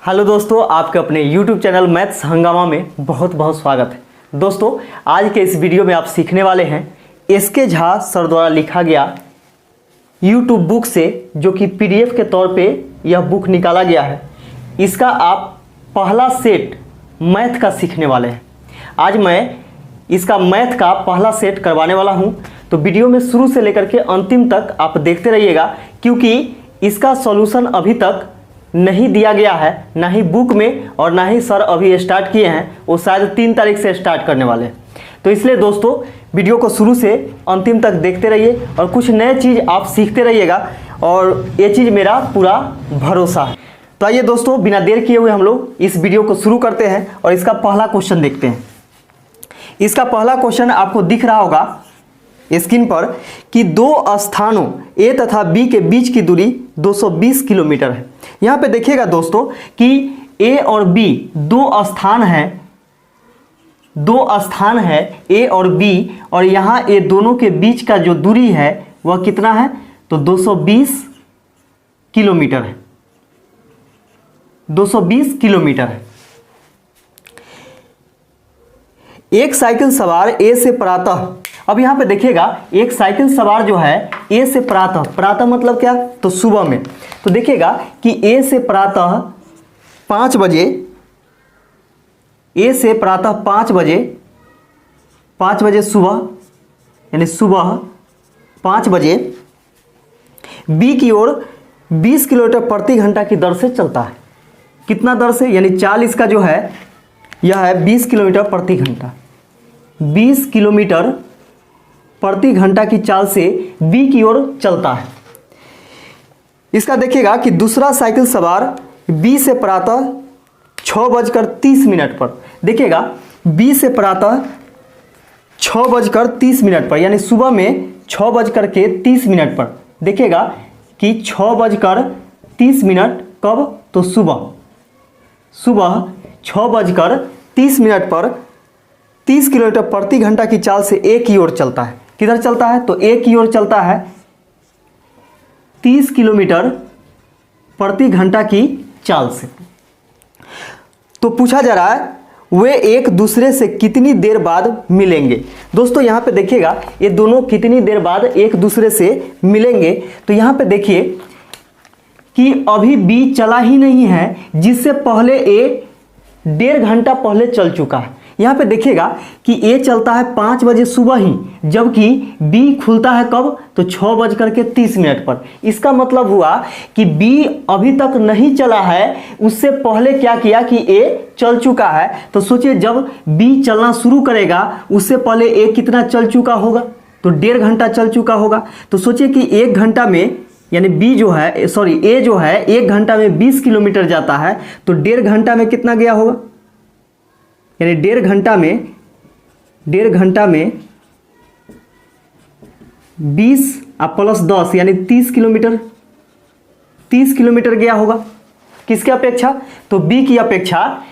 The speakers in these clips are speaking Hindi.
हेलो दोस्तों, आपके अपने YouTube चैनल मैथ्स हंगामा में बहुत बहुत स्वागत है। दोस्तों, आज के इस वीडियो में आप सीखने वाले हैं एसके झा सर द्वारा लिखा गया YouTube बुक से, जो कि PDF के तौर पे यह बुक निकाला गया है। इसका आप पहला सेट मैथ का सीखने वाले हैं। आज मैं इसका मैथ का पहला सेट करवाने वाला हूं, तो वीडियो में शुरू से लेकर के अंतिम तक आप देखते रहिएगा, क्योंकि इसका सॉल्यूशन अभी तक नहीं दिया गया है, ना ही बुक में और ना ही सर अभी स्टार्ट किए हैं। वो शायद 3 तारीख से स्टार्ट करने वाले हैं। तो इसलिए दोस्तों, वीडियो को शुरू से अंतिम तक देखते रहिए और कुछ नए चीज़ आप सीखते रहिएगा, और ये चीज़ मेरा पूरा भरोसा है। तो आइए दोस्तों, बिना देर किए हुए हम लोग इस वीडियो को शुरू करते हैं और इसका पहला क्वेश्चन देखते हैं। इसका पहला क्वेश्चन आपको दिख रहा होगा स्क्रीन पर कि दो स्थानों ए तथा बी के बीच की दूरी 220 किलोमीटर है। यहाँ पे देखिएगा दोस्तों कि ए और बी दो स्थान है ए और बी, और यहाँ ये दोनों के बीच का जो दूरी है वह कितना है, तो 220 किलोमीटर है। 220 किलोमीटर है। एक साइकिल सवार ए से प्रातः, अब यहां पे देखिएगा एक साइकिल सवार जो है ए से प्रातः मतलब क्या, तो सुबह में। तो देखिएगा कि ए से प्रातः 5 बजे, ए से प्रातः 5 बजे सुबह, यानी सुबह 5 बजे बी की ओर 20 किलोमीटर प्रति घंटा की दर से चलता है। कितना दर से, यानी चाल इसका जो है यह है 20 किलोमीटर प्रति घंटा। 20 किलोमीटर प्रति घंटा की चाल से बी की ओर चलता है। इसका देखिएगा कि दूसरा साइकिल सवार बी से प्रातः 6:30 पर, देखिएगा बी से प्रातः 6:30 पर, यानी सुबह में 6:30 पर। देखिएगा कि 6:30 कब, तो सुबह 6:30 पर 30 किलोमीटर प्रति घंटा की चाल से ए की ओर चलता है। किधर चलता है, तो ए की ओर चलता है 30 किलोमीटर प्रति घंटा की चाल से। तो पूछा जा रहा है वे एक दूसरे से कितनी देर बाद मिलेंगे। दोस्तों यहाँ पे देखिएगा ये दोनों कितनी देर बाद एक दूसरे से मिलेंगे। तो यहाँ पे देखिए कि अभी बी चला ही नहीं है, जिससे पहले ए 1.5 घंटा पहले चल चुका है। यहाँ पे देखिएगा कि ए चलता है 5 बजे सुबह ही, जबकि बी खुलता है कब, तो 6:30 पर। इसका मतलब हुआ कि बी अभी तक नहीं चला है, उससे पहले क्या किया कि ए चल चुका है। तो सोचिए जब बी चलना शुरू करेगा उससे पहले ए कितना चल चुका होगा, तो 1.5 घंटा चल चुका होगा। तो सोचिए कि 1 घंटा में, यानी ए जो है 1 घंटा में 20 किलोमीटर जाता है, तो 1.5 घंटा में कितना गया होगा, यानी 1.5 घंटा में 20 प्लस 10 यानी 30 किलोमीटर गया होगा। किसके अपेक्षा, तो बी की अपेक्षा।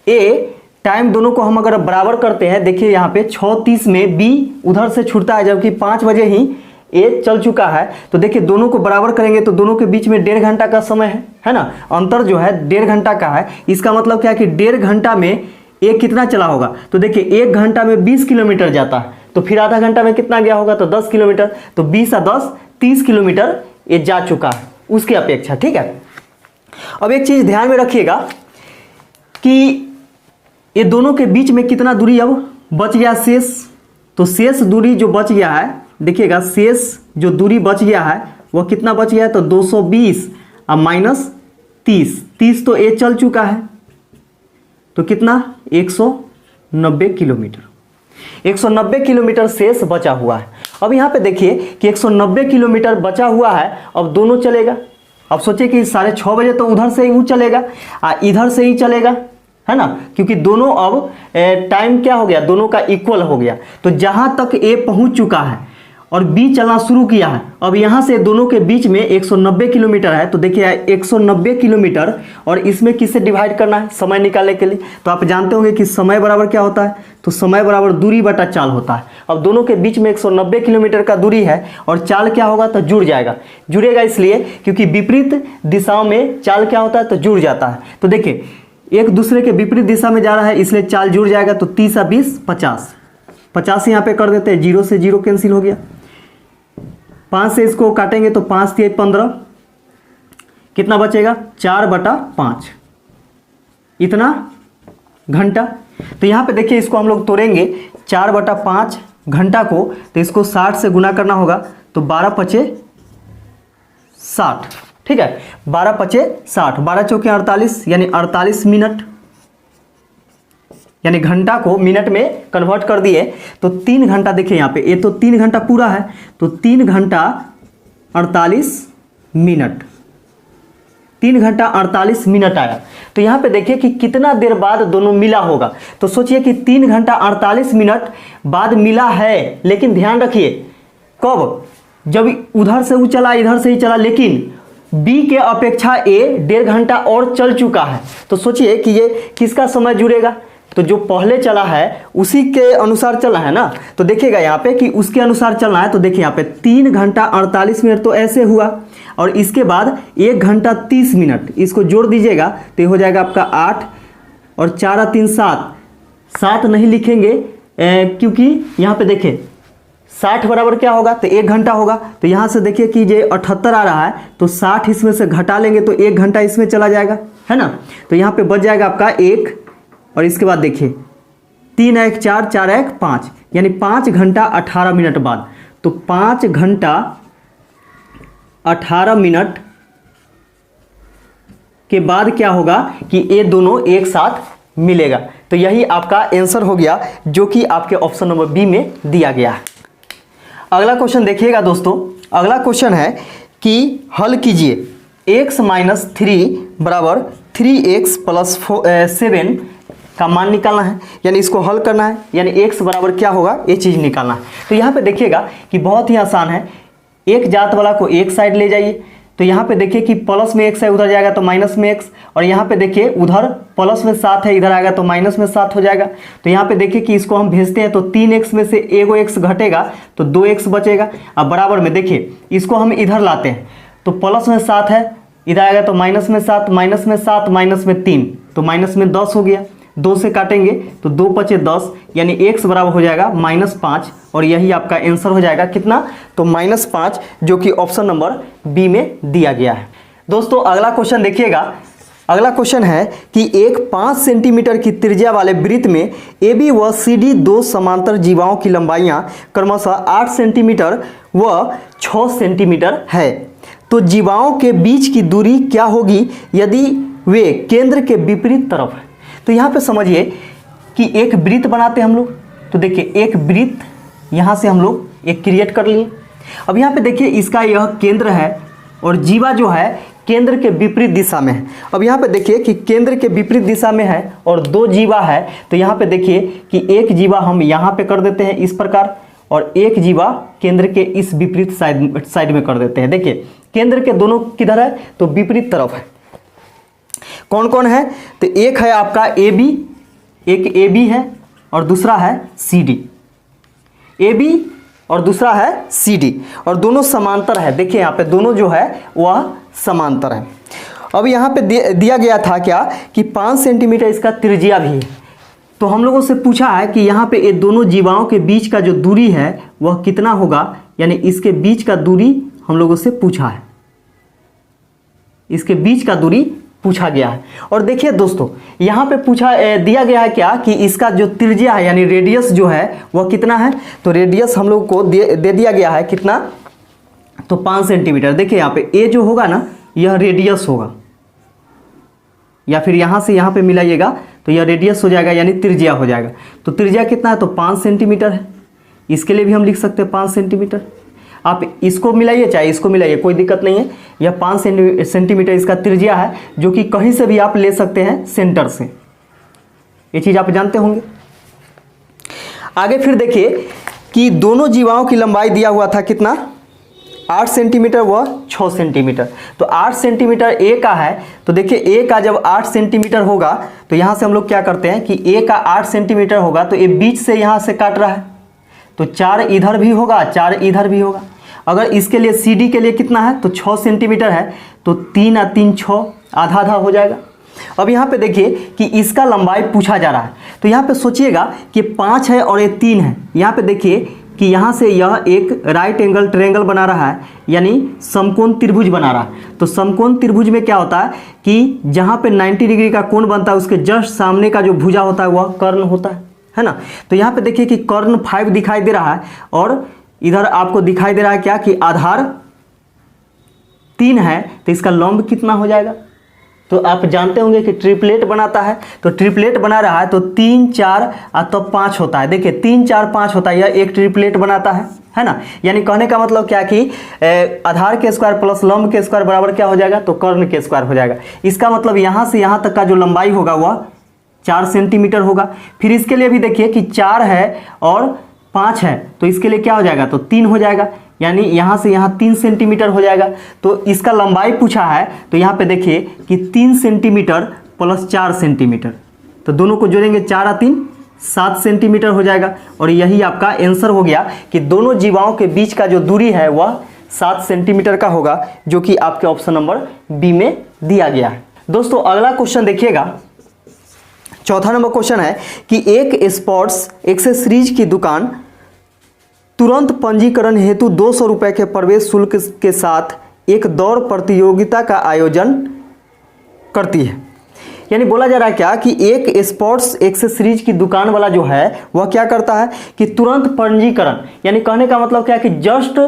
ए टाइम दोनों को हम अगर बराबर करते हैं, देखिए यहाँ पे 6:30 में बी उधर से छूटता है, जबकि 5 बजे ही ए चल चुका है। तो देखिए दोनों को बराबर करेंगे तो दोनों के बीच में 1.5 घंटा का समय है ना, अंतर जो है 1.5 घंटा का है। इसका मतलब क्या है कि 1.5 घंटा में ए कितना चला होगा, तो देखिए 1 घंटा में 20 किलोमीटर जाता है, तो फिर आधा घंटा में कितना गया होगा, तो 10 किलोमीटर। तो 20 और 10 30 किलोमीटर ये जा चुका है उसकी अपेक्षा। ठीक है, अब एक चीज ध्यान में रखिएगा कि ये दोनों के बीच में कितना दूरी अब बच गया शेष। तो शेष दूरी जो बच गया है, देखिएगा शेष जो दूरी बच गया है वह कितना बच गया है, तो 220 और माइनस 30 तो ए चल चुका है, तो कितना 190 किलोमीटर। 190 किलोमीटर शेष बचा हुआ है। अब यहाँ पे देखिए कि 190 किलोमीटर बचा हुआ है, अब दोनों चलेगा। अब सोचिए कि 6:30 बजे तो उधर से ही वो चलेगा और इधर से ही चलेगा, है ना, क्योंकि दोनों अब टाइम क्या हो गया, दोनों का इक्वल हो गया। तो जहाँ तक ए पहुँच चुका है और B चलना शुरू किया है। अब यहाँ से दोनों के बीच में 190 किलोमीटर है, तो देखिए 190 किलोमीटर और इसमें किससे डिवाइड करना है समय निकालने के लिए। तो आप जानते होंगे कि समय बराबर क्या होता है, तो समय बराबर दूरी बटा चाल होता है। अब दोनों के बीच में 190 किलोमीटर का दूरी है और चाल क्या होगा, तो जुड़ जाएगा। जुड़ेगा इसलिए क्योंकि विपरीत दिशाओं में चाल क्या होता है, तो जुड़ जाता है। तो देखिए एक दूसरे के विपरीत दिशा में जा रहा है इसलिए चाल जुड़ जाएगा। तो 30 और 20 50, 50 यहाँ पे कर देते हैं, 0 से 0 कैंसिल हो गया। 5 से इसको काटेंगे तो 5 3 15, कितना बचेगा 4/5, इतना घंटा। तो यहाँ पे देखिए इसको हम लोग तोड़ेंगे 4/5 घंटा को, तो इसको 60 से गुना करना होगा, तो 12 पचे 60, ठीक है 12 पचे 60, 12 चौके 48 यानी 48 मिनट, यानी घंटा को मिनट में कन्वर्ट कर दिए तो 3 घंटा। देखिए यहाँ पे ये तो 3 घंटा पूरा है, तो 3 घंटा 48 मिनट, 3 घंटा 48 मिनट आया। तो यहाँ पे देखिए कि कितना देर बाद दोनों मिला होगा। तो सोचिए कि 3 घंटा 48 मिनट बाद मिला है, लेकिन ध्यान रखिए कब, जब उधर से वो चला इधर से ही चला, लेकिन बी के अपेक्षा ए 1.5 घंटा और चल चुका है। तो सोचिए कि ये किसका समय जुड़ेगा, तो जो पहले चला है उसी के अनुसार चला है ना। तो देखिएगा यहाँ पे कि उसके अनुसार चलना है। तो देखिए यहाँ पे 3 घंटा 48 मिनट तो ऐसे हुआ, और इसके बाद 1 घंटा 30 मिनट, इसको जोड़ दीजिएगा तो ये हो जाएगा आपका 8 और 4 और 3 7, 7 नहीं लिखेंगे क्योंकि यहाँ पे देखिए 60 बराबर क्या होगा, तो 1 घंटा होगा। तो यहाँ से देखिए कि ये 78 आ रहा है, तो 60 इसमें से घटा लेंगे तो 1 घंटा इसमें चला जाएगा, है ना। तो यहाँ पे बच जाएगा आपका 1, और इसके बाद देखिए 3 1 4, 4 1 5, यानी 5 घंटा 18 मिनट बाद। तो 5 घंटा 18 मिनट के बाद क्या होगा कि ये दोनों एक साथ मिलेगा। तो यही आपका आंसर हो गया, जो कि आपके ऑप्शन नंबर बी में दिया गया है। अगला क्वेश्चन देखिएगा दोस्तों, अगला क्वेश्चन है कि हल कीजिए x - 3 बराबर 3x + 7 का मान निकालना है, यानी इसको हल करना है, यानी x बराबर क्या होगा ये चीज़ निकालना है। तो यहाँ पे देखिएगा कि बहुत ही आसान है, एक जात वाला को एक साइड ले जाइए। तो यहाँ पे देखिए कि प्लस में x है, उधर जाएगा तो माइनस में x, और यहाँ पे देखिए उधर प्लस में 7 है, इधर आएगा तो माइनस में 7 हो जाएगा। तो यहाँ पे देखिए कि इसको हम भेजते हैं तो 3x में से एगो x घटेगा तो 2x बचेगा। अब बराबर में देखिए इसको हम इधर लाते हैं तो प्लस में 7 है, इधर आएगा तो माइनस में 7, माइनस में 7, माइनस में 3, तो माइनस में 10 हो गया। 2 से काटेंगे तो 2 पचे 10, यानी x बराबर हो जाएगा -5, और यही आपका आंसर हो जाएगा कितना, तो -5, जो कि ऑप्शन नंबर बी में दिया गया है। दोस्तों अगला क्वेश्चन देखिएगा, अगला क्वेश्चन है कि एक 5 सेंटीमीटर की त्रिज्या वाले वृत्त में AB व CD दो समांतर जीवाओं की लंबाइयां क्रमशः 8 सेंटीमीटर व 6 सेंटीमीटर है, तो जीवाओं के बीच की दूरी क्या होगी यदि वे केंद्र के विपरीत तरफ है। तो यहाँ पे समझिए कि एक वृत्त बनाते हैं हम लोग। तो देखिए एक वृत्त यहाँ से हम लोग एक क्रिएट कर लिए। अब यहाँ पे देखिए इसका यह केंद्र है और जीवा जो है केंद्र के विपरीत दिशा में है। अब यहाँ पे देखिए कि केंद्र के विपरीत दिशा में है और 2 जीवा है। तो यहाँ पे देखिए कि एक जीवा हम यहाँ पे कर देते हैं इस प्रकार, और एक जीवा केंद्र के इस विपरीत साइड में कर देते हैं। देखिए केंद्र के दोनों किधर है, तो विपरीत तरफ है। कौन कौन है, तो एक है आपका AB, एक AB है और दूसरा है CD, AB और दूसरा है CD, और दोनों समांतर है। देखिए यहाँ पे दोनों जो है वह समांतर है। अब यहाँ पे दिया गया था क्या कि 5 सेंटीमीटर इसका त्रिज्या भी है। तो हम लोगों से पूछा है कि यहाँ पे ये दोनों जीवाओं के बीच का जो दूरी है वह कितना होगा, यानी इसके बीच का दूरी हम लोगों से पूछा है, इसके बीच का दूरी पूछा गया है। और देखिए दोस्तों यहाँ पे दिया गया है क्या कि इसका जो त्रिज्या है यानी रेडियस जो है वह कितना है, तो रेडियस हम लोग को दे दिया गया है कितना, तो 5 सेंटीमीटर। देखिए यहाँ पे ए जो होगा ना यह रेडियस होगा, या फिर यहाँ से यहाँ पे मिलाइएगा तो यह रेडियस हो जाएगा यानी त्रिज्या हो जाएगा। तो त्रिज्या कितना है, तो 5 सेंटीमीटर है। इसके लिए भी हम लिख सकते हैं 5 सेंटीमीटर। आप इसको मिलाइए चाहे इसको मिलाइए, कोई दिक्कत नहीं है। यह 5 सेंटीमीटर इसका त्रिज्या है, जो कि कहीं से भी आप ले सकते हैं सेंटर से, ये चीज़ आप जानते होंगे। आगे फिर देखिए कि दोनों जीवाओं की लंबाई दिया हुआ था कितना, 8 सेंटीमीटर व 6 सेंटीमीटर। तो 8 सेंटीमीटर ए का है, तो देखिए ए का जब 8 सेंटीमीटर होगा तो यहाँ से हम लोग क्या करते हैं कि ए का 8 सेंटीमीटर होगा तो ये बीच से यहाँ से काट रहा है, तो 4 इधर भी होगा 4 इधर भी होगा। अगर इसके लिए सी डी के लिए कितना है तो 6 सेंटीमीटर है, तो 3 और 3 6, आधा आधा हो जाएगा। अब यहाँ पे देखिए कि इसका लंबाई पूछा जा रहा है, तो यहाँ पे सोचिएगा कि 5 है और ये 3 है। यहाँ पे देखिए कि यहाँ से यह एक राइट एंगल ट्रायंगल बना रहा है, यानी समकोण त्रिभुज बना रहा है। तो समकोण त्रिभुज में क्या होता है कि जहाँ पे 90 डिग्री का कोण बनता है उसके जस्ट सामने का जो भुजा होता है वह कर्ण होता है ना। तो यहाँ पे देखिए कि कर्ण 5 दिखाई दे रहा है और इधर आपको दिखाई दे रहा है क्या कि आधार 3 है, तो इसका लंब कितना हो जाएगा। तो आप जानते होंगे कि ट्रिपलेट बनाता है, तो ट्रिपलेट बना रहा है तो 3 4 और तो 5 होता है। देखिए 3 4 5 होता है, यह एक ट्रिपलेट बनाता है ना। यानी कहने का मतलब क्या कि आधार के स्क्वायर प्लस लंब के स्क्वायर बराबर क्या हो जाएगा, तो कर्ण के स्क्वायर हो जाएगा। इसका मतलब यहाँ से यहाँ तक का जो लंबाई होगा वह 4 सेंटीमीटर होगा। फिर इसके लिए भी देखिए कि 4 है और 5 है, तो इसके लिए क्या हो जाएगा, तो 3 हो जाएगा, यानी यहाँ से यहाँ 3 सेंटीमीटर हो जाएगा। तो इसका लंबाई पूछा है, तो यहाँ पे देखिए कि 3 सेंटीमीटर प्लस 4 सेंटीमीटर, तो दोनों को जोड़ेंगे 4 और 3 7 सेंटीमीटर हो जाएगा। और यही आपका आंसर हो गया कि दोनों जीवाओं के बीच का जो दूरी है वह 7 सेंटीमीटर का होगा, जो कि आपके ऑप्शन नंबर बी में दिया गया है। दोस्तों अगला क्वेश्चन देखिएगा, चौथा नंबर क्वेश्चन है कि एक स्पोर्ट्स एक्सेसरीज की दुकान तुरंत पंजीकरण हेतु 200 रुपये के प्रवेश शुल्क के साथ एक दौड़ प्रतियोगिता का आयोजन करती है। यानी बोला जा रहा है क्या कि एक स्पोर्ट्स एक्सेसरीज की दुकान वाला जो है वह क्या करता है कि तुरंत पंजीकरण, यानी कहने का मतलब क्या है कि जस्ट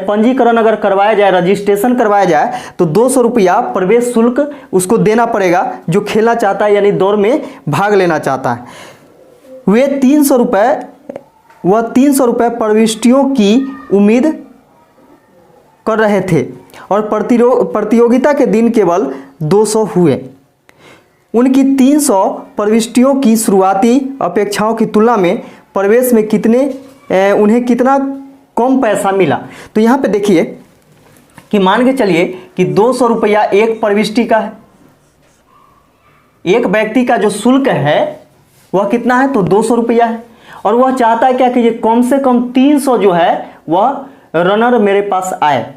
पंजीकरण अगर करवाया जाए, रजिस्ट्रेशन करवाया जाए तो 200 रुपया प्रवेश शुल्क उसको देना पड़ेगा जो खेलना चाहता है, यानी दौड़ में भाग लेना चाहता है। वे 300 रुपये प्रविष्टियों की उम्मीद कर रहे थे और प्रतियोगिता के दिन केवल 200 हुए। उनकी 300 प्रविष्टियों की शुरुआती अपेक्षाओं की तुलना में प्रवेश में उन्हें कितना कम पैसा मिला। तो यहाँ पे देखिए कि मान के चलिए कि 200 रुपया एक प्रविष्टि का है, एक व्यक्ति का जो शुल्क है वह कितना है, तो 200 रुपया है, और वह चाहता है क्या कि ये कम से कम 300 जो है वह रनर मेरे पास आए,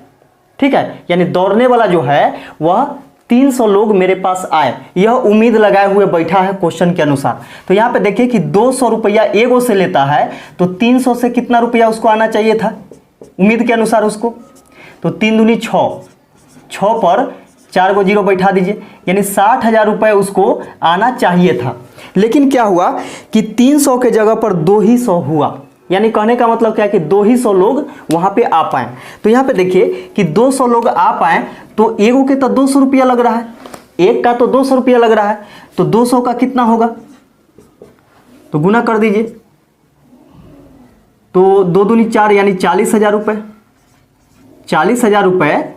ठीक है, यानी दौड़ने वाला जो है वह 300 लोग मेरे पास आए, यह उम्मीद लगाए हुए बैठा है क्वेश्चन के अनुसार। तो यहाँ पे देखिए कि 200 रुपया एगो से लेता है, तो 300 से कितना रुपया उसको आना चाहिए था उम्मीद के अनुसार उसको, तो 3 दूनी 6, 6 पर 4 को 0 बैठा दीजिए, यानी 60,000 रुपये उसको आना चाहिए था। लेकिन क्या हुआ कि 300 के जगह पर 200 हुआ, यानी कहने का मतलब क्या है कि 200 लोग वहां पे आ पाए। तो यहाँ पे देखिए कि 200 लोग आ पाए, तो एगो के तो 200 रुपया लग रहा है, एक का तो 200 रुपया लग रहा है, तो 200 का कितना होगा, तो गुना कर दीजिए, तो 2 दूनी 4 यानी 40,000 रुपये, 40,000 रुपये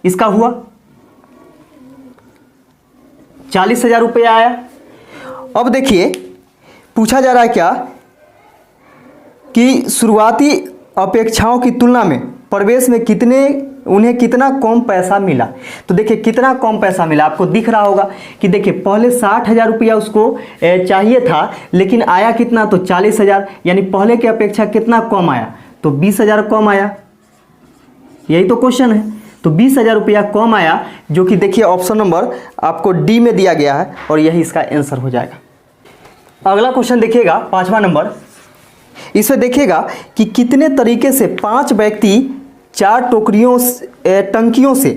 इसका हुआ, 40,000 रुपये आया। अब देखिए पूछा जा रहा है क्या कि शुरुआती अपेक्षाओं की तुलना में प्रवेश में उन्हें कितना कम पैसा मिला। तो देखिए कितना कम पैसा मिला आपको दिख रहा होगा कि देखिए पहले 60,000 रुपया उसको चाहिए था, लेकिन आया कितना, तो 40,000, यानी पहले की अपेक्षा कितना कम आया, तो 20,000 कम आया, यही तो क्वेश्चन है। तो 20,000 रुपया कम आया, जो कि देखिए ऑप्शन नंबर आपको डी में दिया गया है और यही इसका आंसर हो जाएगा। अगला क्वेश्चन देखिएगा 5वां नंबर, इसमें देखिएगा कि कितने तरीके से 5 व्यक्ति 4 टंकियों से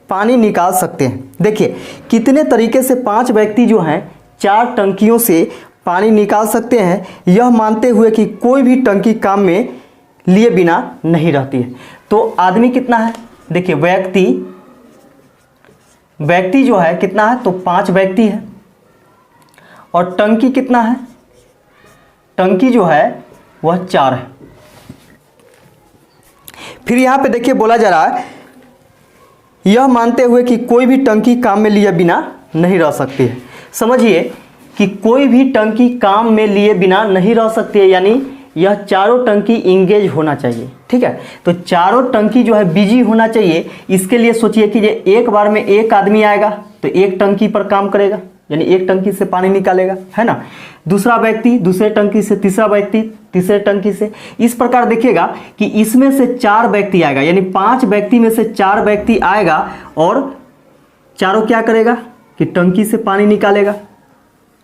पानी निकाल सकते हैं। देखिए कितने तरीके से 5 व्यक्ति जो हैं 4 टंकियों से पानी निकाल सकते हैं, यह मानते हुए कि कोई भी टंकी काम में लिए बिना नहीं रहती है। तो आदमी कितना है, देखिए व्यक्ति जो है कितना है, तो 5 व्यक्ति है, और टंकी कितना है, टंकी जो है वह 4 है। फिर यहां पे देखिए बोला जा रहा है यह मानते हुए कि कोई भी टंकी काम में लिए बिना नहीं रह सकती है। समझिए कि कोई भी टंकी काम में लिए बिना नहीं रह सकती है, यानी यह चारों टंकी इंगेज होना चाहिए। ठीक है, तो चारों टंकी जो है बिजी होना चाहिए। इसके लिए सोचिए कि ये एक बार में एक आदमी आएगा तो एक टंकी पर काम करेगा, यानी एक टंकी से पानी निकालेगा, है ना। दूसरा व्यक्ति दूसरे टंकी से, तीसरा व्यक्ति तीसरे टंकी से। इस प्रकार देखिएगा कि इसमें से 4 व्यक्ति आएगा, यानी 5 व्यक्ति में से 4 व्यक्ति आएगा और चारों क्या करेगा कि टंकी से पानी निकालेगा,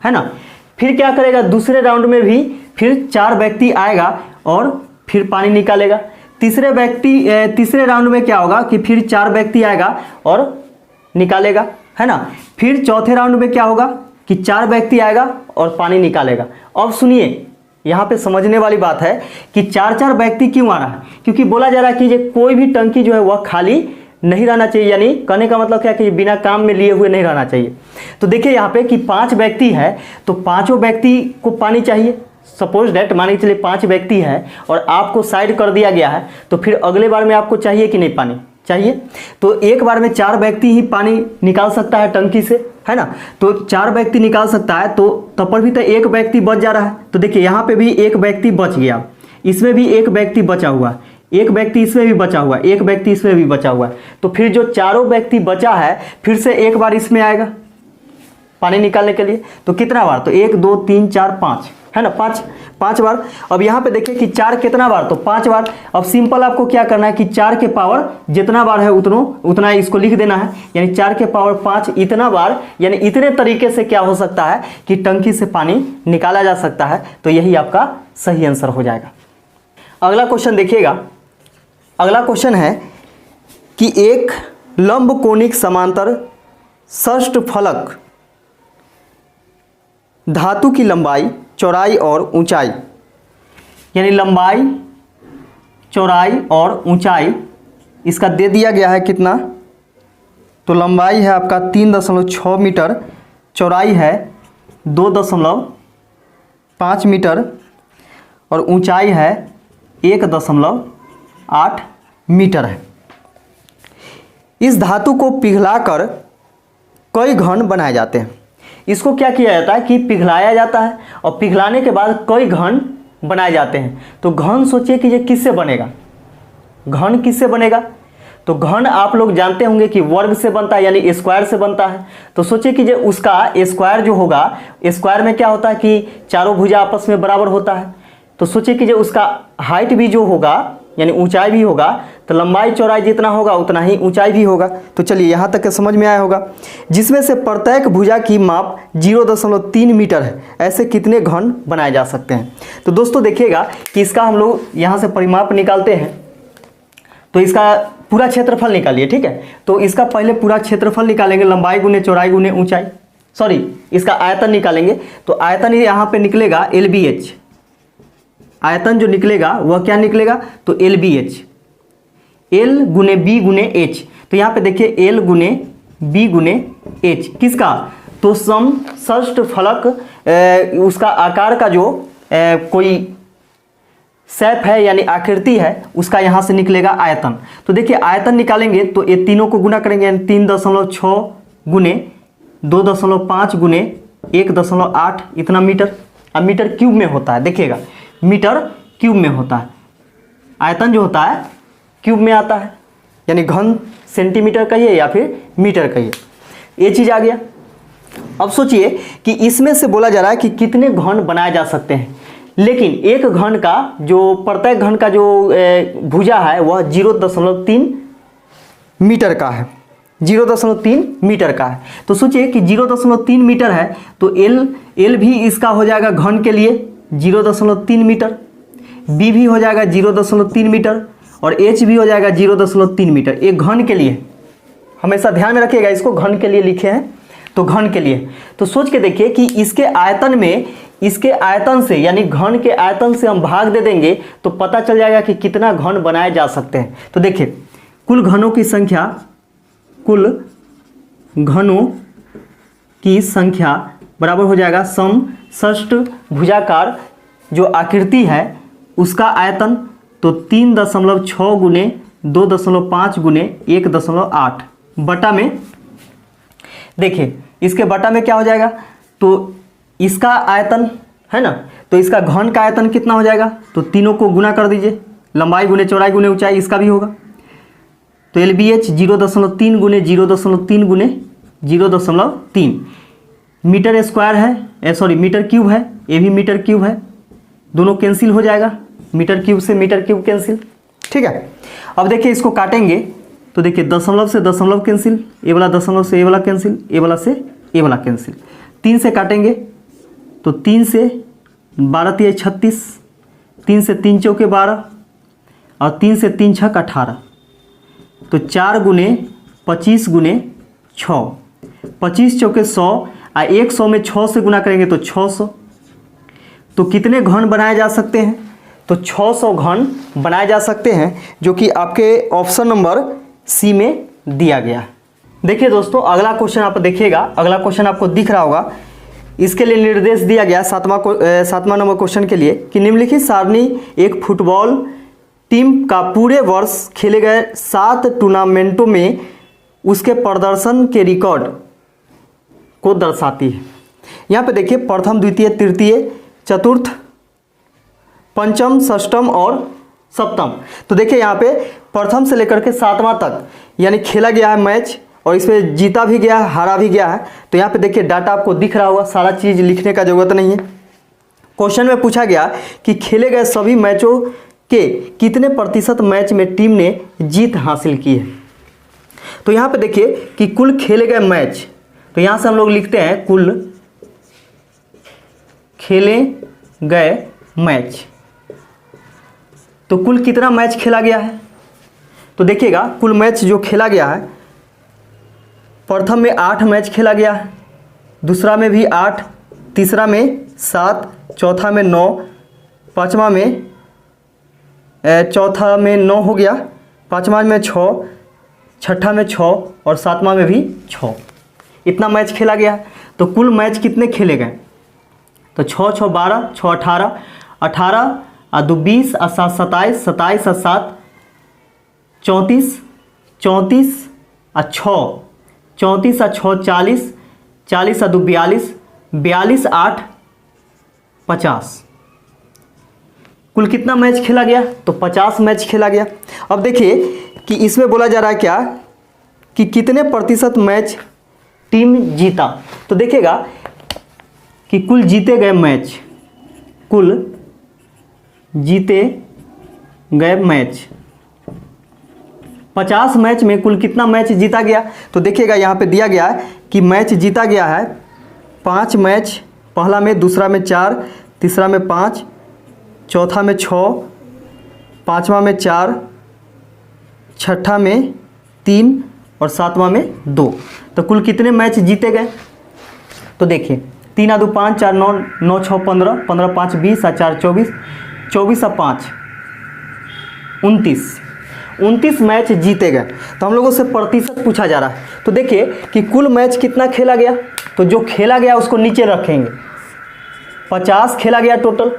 है ना। फिर क्या करेगा, दूसरे राउंड में भी फिर 4 व्यक्ति आएगा और फिर पानी निकालेगा। तीसरे राउंड में क्या होगा कि फिर 4 व्यक्ति आएगा और निकालेगा, है ना। फिर चौथे राउंड में क्या होगा कि 4 व्यक्ति आएगा और पानी निकालेगा। अब सुनिए, यहाँ पे समझने वाली बात है कि 4-4 व्यक्ति क्यों आ रहा है, क्योंकि बोला जा रहा है कि ये कोई भी टंकी जो है वह खाली नहीं रहना चाहिए, यानी कहने का मतलब क्या कि बिना काम में लिए हुए नहीं रहना चाहिए। तो देखिए यहाँ पे कि 5 व्यक्ति है तो पांचों व्यक्ति को पानी चाहिए। सपोज दैट मान के चलिए 5 व्यक्ति है और आपको साइड कर दिया गया है, तो फिर अगले बार में आपको चाहिए कि नहीं पानी चाहिए। तो एक बार में 4 व्यक्ति ही पानी निकाल सकता है टंकी से, है ना। तो 4 व्यक्ति निकाल सकता है, तो तब पर भी तो एक व्यक्ति बच जा रहा है। तो देखिए यहाँ पे भी एक व्यक्ति बच गया, इसमें भी एक व्यक्ति बचा हुआ, एक व्यक्ति इसमें भी बचा हुआ, एक व्यक्ति इसमें भी बचा हुआ। तो फिर जो चारों व्यक्ति बचा है फिर से एक बार इसमें आएगा पानी निकालने के लिए। तो कितना बार, तो 1 2 3 4 5, है ना, 5 बार। अब यहाँ पे देखिए कि 4 कितना बार, तो 5 बार। अब सिंपल आपको क्या करना है कि 4 के पावर जितना बार है उतना इसको लिख देना है, यानी 4 के पावर 5 इतना बार, यानी इतने तरीके से क्या हो सकता है कि टंकी से पानी निकाला जा सकता है। तो यही आपका सही आंसर हो जाएगा। अगला क्वेश्चन देखिएगा। अगला क्वेश्चन है कि एक लंब कोणिक समांतर षष्ठफलक धातु की लंबाई, चौड़ाई और ऊंचाई, यानी लंबाई, चौड़ाई और ऊंचाई इसका दे दिया गया है कितना, तो लंबाई है आपका 3.6 मीटर, चौड़ाई है 2.5 मीटर और ऊंचाई है 1.8 मीटर है। इस धातु को पिघलाकर कई घन बनाए जाते हैं। इसको क्या किया जाता है कि पिघलाया जाता है और पिघलाने के बाद कई घन बनाए जाते हैं। तो घन सोचिए कि ये किससे बनेगा, घन किससे बनेगा, तो घन आप लोग जानते होंगे कि वर्ग से बनता है, यानी स्क्वायर से बनता है। तो सोचिए कि ये उसका स्क्वायर जो होगा, स्क्वायर में क्या होता है कि चारों भुजा आपस में बराबर होता है। तो सोचिए कि जो उसका हाइट भी जो होगा, यानी ऊंचाई भी होगा, तो लंबाई चौड़ाई जितना होगा उतना ही ऊंचाई भी होगा। तो चलिए यहाँ तक के समझ में आया होगा। जिसमें से प्रत्येक भुजा की माप 0.3 मीटर है, ऐसे कितने घन बनाए जा सकते हैं। तो दोस्तों देखिएगा कि इसका हम लोग यहाँ से परिमाप निकालते हैं। तो इसका पूरा क्षेत्रफल निकालिए, ठीक है। तो इसका पहले पूरा क्षेत्रफल निकालेंगे, लंबाई गुने चौड़ाई गुने ऊंचाई, सॉरी इसका आयतन निकालेंगे। तो आयतन यहाँ पे निकलेगा LBH, आयतन जो निकलेगा वह क्या निकलेगा, तो LBH, L गुने B गुने H। तो यहाँ पे देखिए L गुने B गुने H किसका, तो समषष्ठफलक उसका आकार का जो कोई शेप है यानी आकृति है उसका यहाँ से निकलेगा आयतन। तो देखिए आयतन निकालेंगे तो ये तीनों को गुना करेंगे, यानी 3.6 गुने 2.5 गुने 1.8 इतना मीटर। अब मीटर क्यूब में होता है, देखिएगा मीटर क्यूब में होता है, आयतन जो होता है क्यूब में आता है, यानी घन सेंटीमीटर कहिए या फिर मीटर कहिए, ये चीज़ आ गया। अब सोचिए कि इसमें से बोला जा रहा है कि कितने घन बनाए जा सकते हैं, लेकिन एक घन का जो प्रत्येक घन का जो भुजा है वह 0.3 मीटर का है, 0.3 मीटर का है। तो सोचिए कि 0.3 मीटर है तो L भी इसका हो जाएगा घन के लिए 0.3 मीटर, B भी हो जाएगा 0.3 मीटर और H भी हो जाएगा 0.3 मीटर। एक घन के लिए, हमेशा ध्यान में रखिएगा, इसको घन के लिए लिखे हैं तो घन के लिए। तो सोच के देखिए कि इसके आयतन में, इसके आयतन से यानी घन के आयतन से हम भाग दे देंगे तो पता चल जाएगा कि कितना घन बनाए जा सकते हैं। तो देखिए कुल घनों की संख्या, कुल घनों की संख्या बराबर हो जाएगा समषष्ठ भुजाकार जो आकृति है उसका आयतन, तो 3.6 गुने 2.5 गुने 1.8 बटा में, देखिए इसके बटा में क्या हो जाएगा, तो इसका आयतन है ना। तो इसका घन का आयतन कितना हो जाएगा, तो तीनों को गुना कर दीजिए, लंबाई गुने चौड़ाई गुने ऊंचाई, इसका भी होगा। तो LBH 0.3 गुने 0.3 गुने 0.3 मीटर स्क्वायर है, सॉरी मीटर क्यूब है, ये भी मीटर क्यूब है, दोनों कैंसिल हो जाएगा, मीटर क्यूब से मीटर क्यूब कैंसिल। ठीक है, अब देखिए इसको काटेंगे तो देखिए दशमलव से दशमलव कैंसिल, ये वाला दशमलव से ये वाला कैंसिल, ये वाला से ये वाला कैंसिल। 3 से काटेंगे तो 3 से 12 तिया 36, 3 से 3 चौके 12 और 3 से 3 छक 18, तो 4 गुने 25 गुने 6, 25 चौके 100 और 100 में 6 से गुना करेंगे तो 600। तो कितने घन बनाए जा सकते हैं, तो 600 घन बनाए जा सकते हैं, जो कि आपके ऑप्शन नंबर सी में दिया गया है। देखिए दोस्तों अगला क्वेश्चन आप देखिएगा, अगला क्वेश्चन आपको दिख रहा होगा, इसके लिए निर्देश दिया गया 7वां नंबर क्वेश्चन के लिए कि निम्नलिखित सारणी एक फुटबॉल टीम का पूरे वर्ष खेले गए 7 टूर्नामेंटों में उसके प्रदर्शन के रिकॉर्ड को दर्शाती है। यहाँ पे देखिए प्रथम द्वितीय तृतीय चतुर्थ पंचम षष्ठम और सप्तम। तो देखिए यहाँ पे प्रथम से लेकर के 7वां तक यानी खेला गया है मैच, और इसमें जीता भी गया है, हारा भी गया है। तो यहाँ पे देखिए डाटा आपको दिख रहा होगा, सारा चीज़ लिखने का जरूरत नहीं है। क्वेश्चन में पूछा गया कि खेले गए सभी मैचों के कितने प्रतिशत मैच में टीम ने जीत हासिल की है। तो यहाँ पे देखिए कि कुल खेले गए मैच, तो यहाँ से हम लोग लिखते हैं कुल खेले गए मैच। तो कुल कितना मैच खेला गया है, तो देखिएगा कुल मैच जो खेला गया है, प्रथम में 8 मैच खेला गया है, दूसरा में भी 8, तीसरा में 7, चौथा में 9, पाँचवा में चौथा में 9 हो गया, पाँचवा में 6, छठा में 6 और सातवां में भी 6। इतना मैच खेला गया है। तो कुल मैच कितने खेले गए, तो 6 6 12, 6 18, 18 और 2 20 और 7 27, 27 और 7 34, 34 और 6 34 और 6 40, 40 और 2 42, 42 8 50। कुल कितना मैच खेला गया, तो 50 मैच खेला गया। अब देखिए कि इसमें बोला जा रहा है क्या कि कितने प्रतिशत मैच टीम जीता। तो देखिएगा कि कुल जीते गए मैच, कुल जीते गए मैच 50 मैच में कुल कितना मैच जीता गया। तो देखिएगा यहाँ पे दिया गया है कि मैच जीता गया है 5 मैच, पहला में, दूसरा में 4, तीसरा में 5, चौथा में 6, पाँचवा में 4, छठा में 3 और सातवां में 2। तो कुल कितने मैच जीते गए, तो देखिए 3 2 5 4 9 9 6 15 15 5 20 और 4 24 24 और 5 29 मैच जीते गए। तो हम लोगों से प्रतिशत पूछा जा रहा है। तो देखिए कि कुल मैच कितना खेला गया, तो जो खेला गया उसको नीचे रखेंगे, 50 खेला गया टोटल,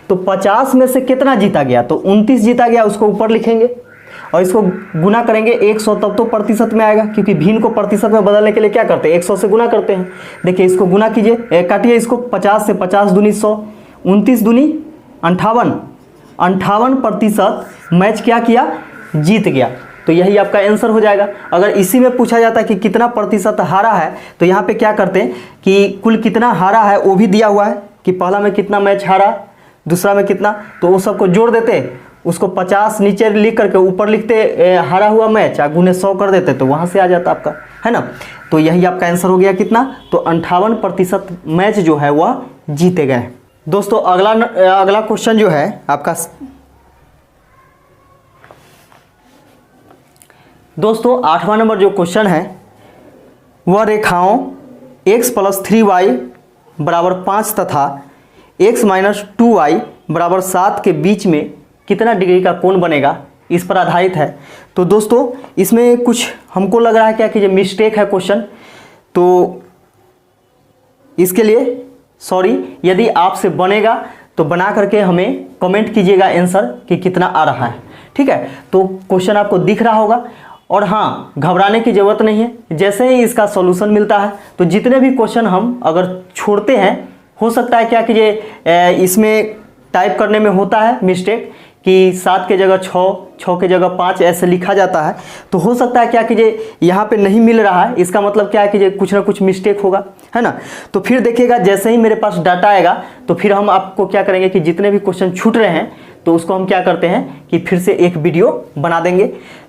तो 50 में से कितना जीता गया, तो 29 जीता गया, उसको ऊपर लिखेंगे और इसको गुना करेंगे 100, तब तो प्रतिशत में आएगा, क्योंकि भिन्न को प्रतिशत में बदलने के लिए क्या करते हैं, 100 से गुना करते हैं। देखिए इसको गुना कीजिए, काटिए इसको, 50 से 50 दूनी 100, 29 दूनी 58% मैच क्या किया, जीत गया। तो यही आपका आंसर हो जाएगा। अगर इसी में पूछा जाता है कि कितना प्रतिशत हारा है, तो यहाँ पे क्या करते हैं कि कुल कितना हारा है वो भी दिया हुआ है कि पहला में कितना मैच हारा, दूसरा में कितना, तो वो सबको जोड़ देते, उसको 50 नीचे लिख करके ऊपर लिखते हारा हुआ मैच, गुने 100 कर देते, तो वहाँ से आ जाता आपका, है ना। तो यही आपका आंसर हो गया कितना, तो 58% मैच जो है वह जीते गए। दोस्तों अगला क्वेश्चन जो है आपका, दोस्तों 8वां नंबर जो क्वेश्चन है वह रेखाओं x + 3y = 5 तथा x - 2y = 7 के बीच में कितना डिग्री का कोण बनेगा, इस पर आधारित है। तो दोस्तों इसमें कुछ हमको लग रहा है क्या कि ये मिस्टेक है क्वेश्चन, तो इसके लिए सॉरी। यदि आपसे बनेगा तो बना करके हमें कमेंट कीजिएगा आंसर कि कितना आ रहा है, ठीक है। तो क्वेश्चन आपको दिख रहा होगा, और हाँ घबराने की ज़रूरत नहीं है, जैसे ही इसका सॉल्यूशन मिलता है तो जितने भी क्वेश्चन हम अगर छोड़ते हैं हो सकता है क्या कि ये इसमें टाइप करने में होता है मिस्टेक कि 7 के जगह 6 के जगह 5 ऐसे लिखा जाता है, तो हो सकता है क्या कि ये यहाँ पे नहीं मिल रहा है, इसका मतलब क्या है कि ये कुछ ना कुछ मिस्टेक होगा, है ना। तो फिर देखिएगा जैसे ही मेरे पास डाटा आएगा तो फिर हम आपको क्या करेंगे कि जितने भी क्वेश्चन छूट रहे हैं तो उसको हम क्या करते हैं कि फिर से एक वीडियो बना देंगे।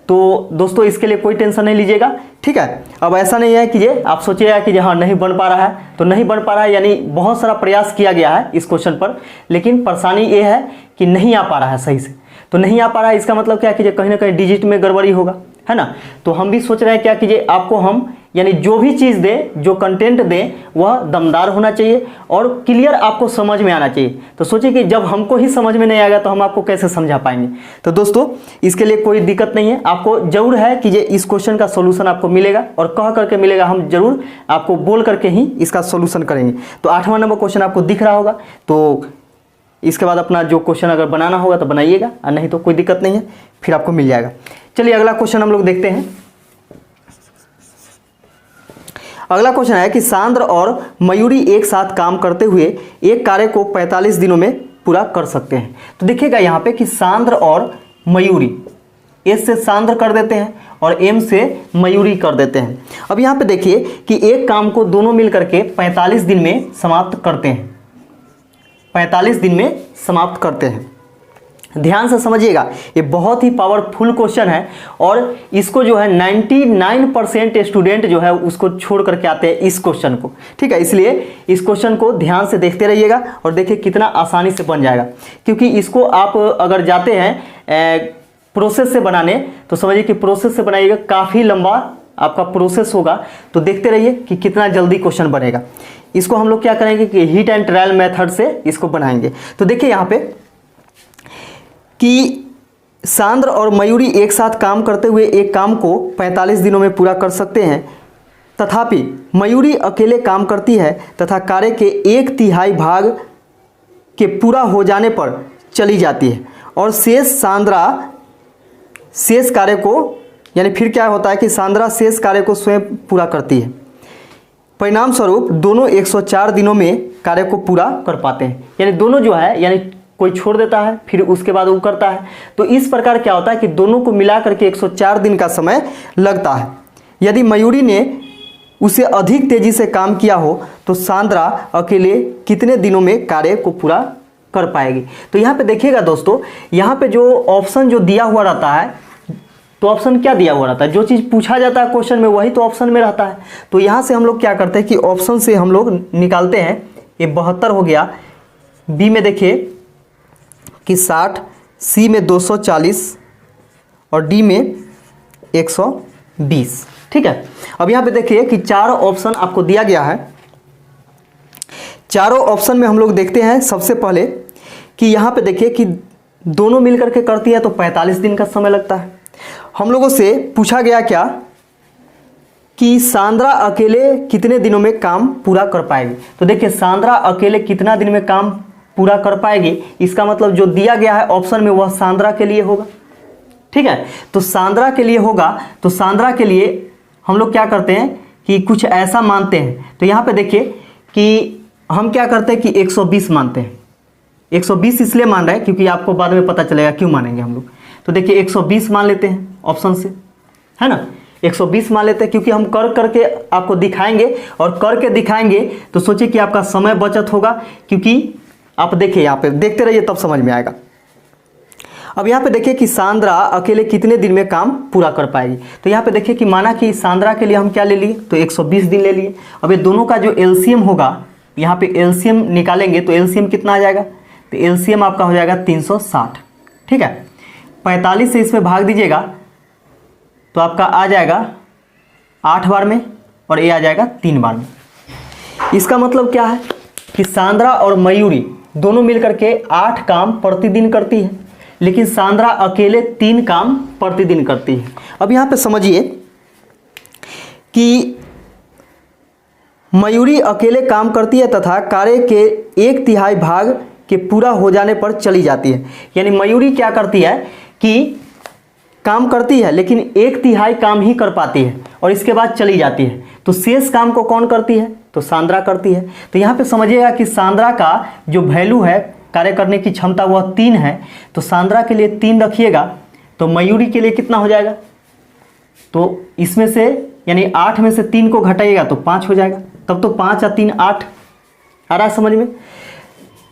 तो दोस्तों इसके लिए कोई टेंशन नहीं लीजिएगा, ठीक है। अब ऐसा नहीं है कि ये आप सोचिएगा कि हाँ नहीं बन पा रहा है, तो नहीं बन पा रहा है यानी बहुत सारा प्रयास किया गया है इस क्वेश्चन पर, लेकिन परेशानी ये है कि नहीं आ पा रहा है सही से। तो नहीं आ पा रहा है इसका मतलब क्या है कि कहीं ना कहीं डिजिट में गड़बड़ी होगा, है ना। तो हम भी सोच रहे हैं क्या कीजिए आपको हम यानी जो भी चीज़ दें, जो कंटेंट दें वह दमदार होना चाहिए और क्लियर आपको समझ में आना चाहिए। तो सोचिए कि जब हमको ही समझ में नहीं आएगा तो हम आपको कैसे समझा पाएंगे। तो दोस्तों इसके लिए कोई दिक्कत नहीं है, आपको जरूर है कि ये इस क्वेश्चन का सोल्यूशन आपको मिलेगा और कह करके मिलेगा, हम जरूर आपको बोल करके ही इसका सोल्यूशन करेंगे। तो 8वां नंबर क्वेश्चन आपको दिख रहा होगा, तो इसके बाद अपना जो क्वेश्चन अगर बनाना होगा तो बनाइएगा, और नहीं तो कोई दिक्कत नहीं है, फिर आपको मिल जाएगा। चलिए अगला क्वेश्चन हम लोग देखते हैं। अगला क्वेश्चन है कि सांद्र और मयूरी एक साथ काम करते हुए एक कार्य को 45 दिनों में पूरा कर सकते हैं। तो देखिएगा यहाँ पे कि सांद्र और मयूरी, एस से सांद्र कर देते हैं और एम से मयूरी कर देते हैं। अब यहाँ पे देखिए कि एक काम को दोनों मिल करके 45 दिन में समाप्त करते हैं, 45 दिन में समाप्त करते हैं। ध्यान से समझिएगा, ये बहुत ही पावरफुल क्वेश्चन है और इसको जो है 99% स्टूडेंट जो है उसको छोड़ करके आते हैं इस क्वेश्चन को, ठीक है। इसलिए इस क्वेश्चन को ध्यान से देखते रहिएगा और देखिए कितना आसानी से बन जाएगा, क्योंकि इसको आप अगर जाते हैं प्रोसेस से बनाने तो समझिए कि प्रोसेस से बनाइएगा, काफ़ी लंबा आपका प्रोसेस होगा। तो देखते रहिए कि कितना जल्दी क्वेश्चन बनेगा। इसको हम लोग क्या करेंगे कि हीट एंड ट्रायल मेथड से इसको बनाएंगे। तो देखिए यहाँ पे कि सांद्र और मयूरी एक साथ काम करते हुए एक काम को 45 दिनों में पूरा कर सकते हैं, तथापि मयूरी अकेले काम करती है तथा कार्य के 1/3 भाग के पूरा हो जाने पर चली जाती है और सांद्रा शेष कार्य को, यानी फिर क्या होता है कि सांद्रा शेष कार्य को स्वयं पूरा करती है। परिणाम स्वरूप दोनों 104 दिनों में कार्य को पूरा कर पाते हैं। यानी दोनों जो है, यानी कोई छोड़ देता है फिर उसके बाद वो करता है, तो इस प्रकार क्या होता है कि दोनों को मिला करके 104 दिन का समय लगता है। यदि मयूरी ने उसे अधिक तेजी से काम किया हो तो सांद्रा अकेले कितने दिनों में कार्य को पूरा कर पाएगी। तो यहाँ पे देखिएगा दोस्तों, यहाँ पे जो ऑप्शन जो दिया हुआ रहता है, तो ऑप्शन क्या दिया हुआ रहता है, जो चीज़ पूछा जाता है क्वेश्चन में वही तो ऑप्शन में रहता है। तो यहाँ से हम लोग क्या करते हैं कि ऑप्शन से हम लोग निकालते हैं, ये 72 हो गया, बी में देखिए कि 60, सी में 240 और डी में 120, ठीक है। अब यहाँ पे देखिए कि चारों ऑप्शन आपको दिया गया है। चारों ऑप्शन में हम लोग देखते हैं सबसे पहले कि यहाँ पे देखिए कि दोनों मिलकर के करती है तो 45 दिन का समय लगता है। हम लोगों से पूछा गया क्या कि सांद्रा अकेले कितने दिनों में काम पूरा कर पाएगी। तो देखिए सांद्रा अकेले कितना दिन में काम पूरा कर पाएगी, इसका मतलब जो दिया गया है ऑप्शन में वह सांद्रा के लिए होगा, ठीक है। तो सांद्रा के लिए होगा, तो सांद्रा के लिए हम लोग क्या करते हैं कि कुछ ऐसा मानते हैं। तो यहाँ पे देखिए कि हम क्या करते हैं कि 120 मानते हैं। 120 इसलिए मान रहे हैं क्योंकि आपको बाद में पता चलेगा क्यों मानेंगे हम लोग। तो देखिए 120 मान लेते हैं ऑप्शन से, है ना। 120 मान लेते हैं क्योंकि हम कर करके आपको दिखाएंगे और करके दिखाएंगे तो सोचिए कि आपका समय बचत होगा, क्योंकि आप देखिए यहाँ पे देखते रहिए तब समझ में आएगा। अब यहाँ पे देखिए कि सांद्रा अकेले कितने दिन में काम पूरा कर पाएगी। तो यहाँ पे देखिए कि माना कि सांद्रा के लिए हम क्या ले लिए, तो 120 दिन ले लिए। अब ये दोनों का जो एलसीएम होगा, यहाँ पे एलसीएम निकालेंगे तो एलसीएम कितना आ जाएगा, तो एलसीएम आपका हो जाएगा 360, ठीक है। 45 से इसमें भाग दीजिएगा तो आपका आ जाएगा 8 बार में और ये आ जाएगा 3 बार में। इसका मतलब क्या है कि सांद्रा और मयूरी दोनों मिलकर के 8 काम प्रतिदिन करती है, लेकिन सांद्रा अकेले 3 काम प्रतिदिन करती है। अब यहाँ पे समझिए कि मयूरी अकेले काम करती है तथा कार्य के 1/3 भाग के पूरा हो जाने पर चली जाती है। यानी मयूरी क्या करती है कि काम करती है लेकिन 1/3 काम ही कर पाती है और इसके बाद चली जाती है। तो शेष काम को कौन करती है, तो सांद्रा करती है। तो यहाँ पे समझिएगा कि सांद्रा का जो वैल्यू है, कार्य करने की क्षमता, वह 3 है। तो सांद्रा के लिए 3 रखिएगा, तो मयूरी के लिए कितना हो जाएगा, तो इसमें से यानी 8 में से 3 को घटाइएगा तो 5 हो जाएगा। तब तो 5 और 3 8 आ रहा है समझ में।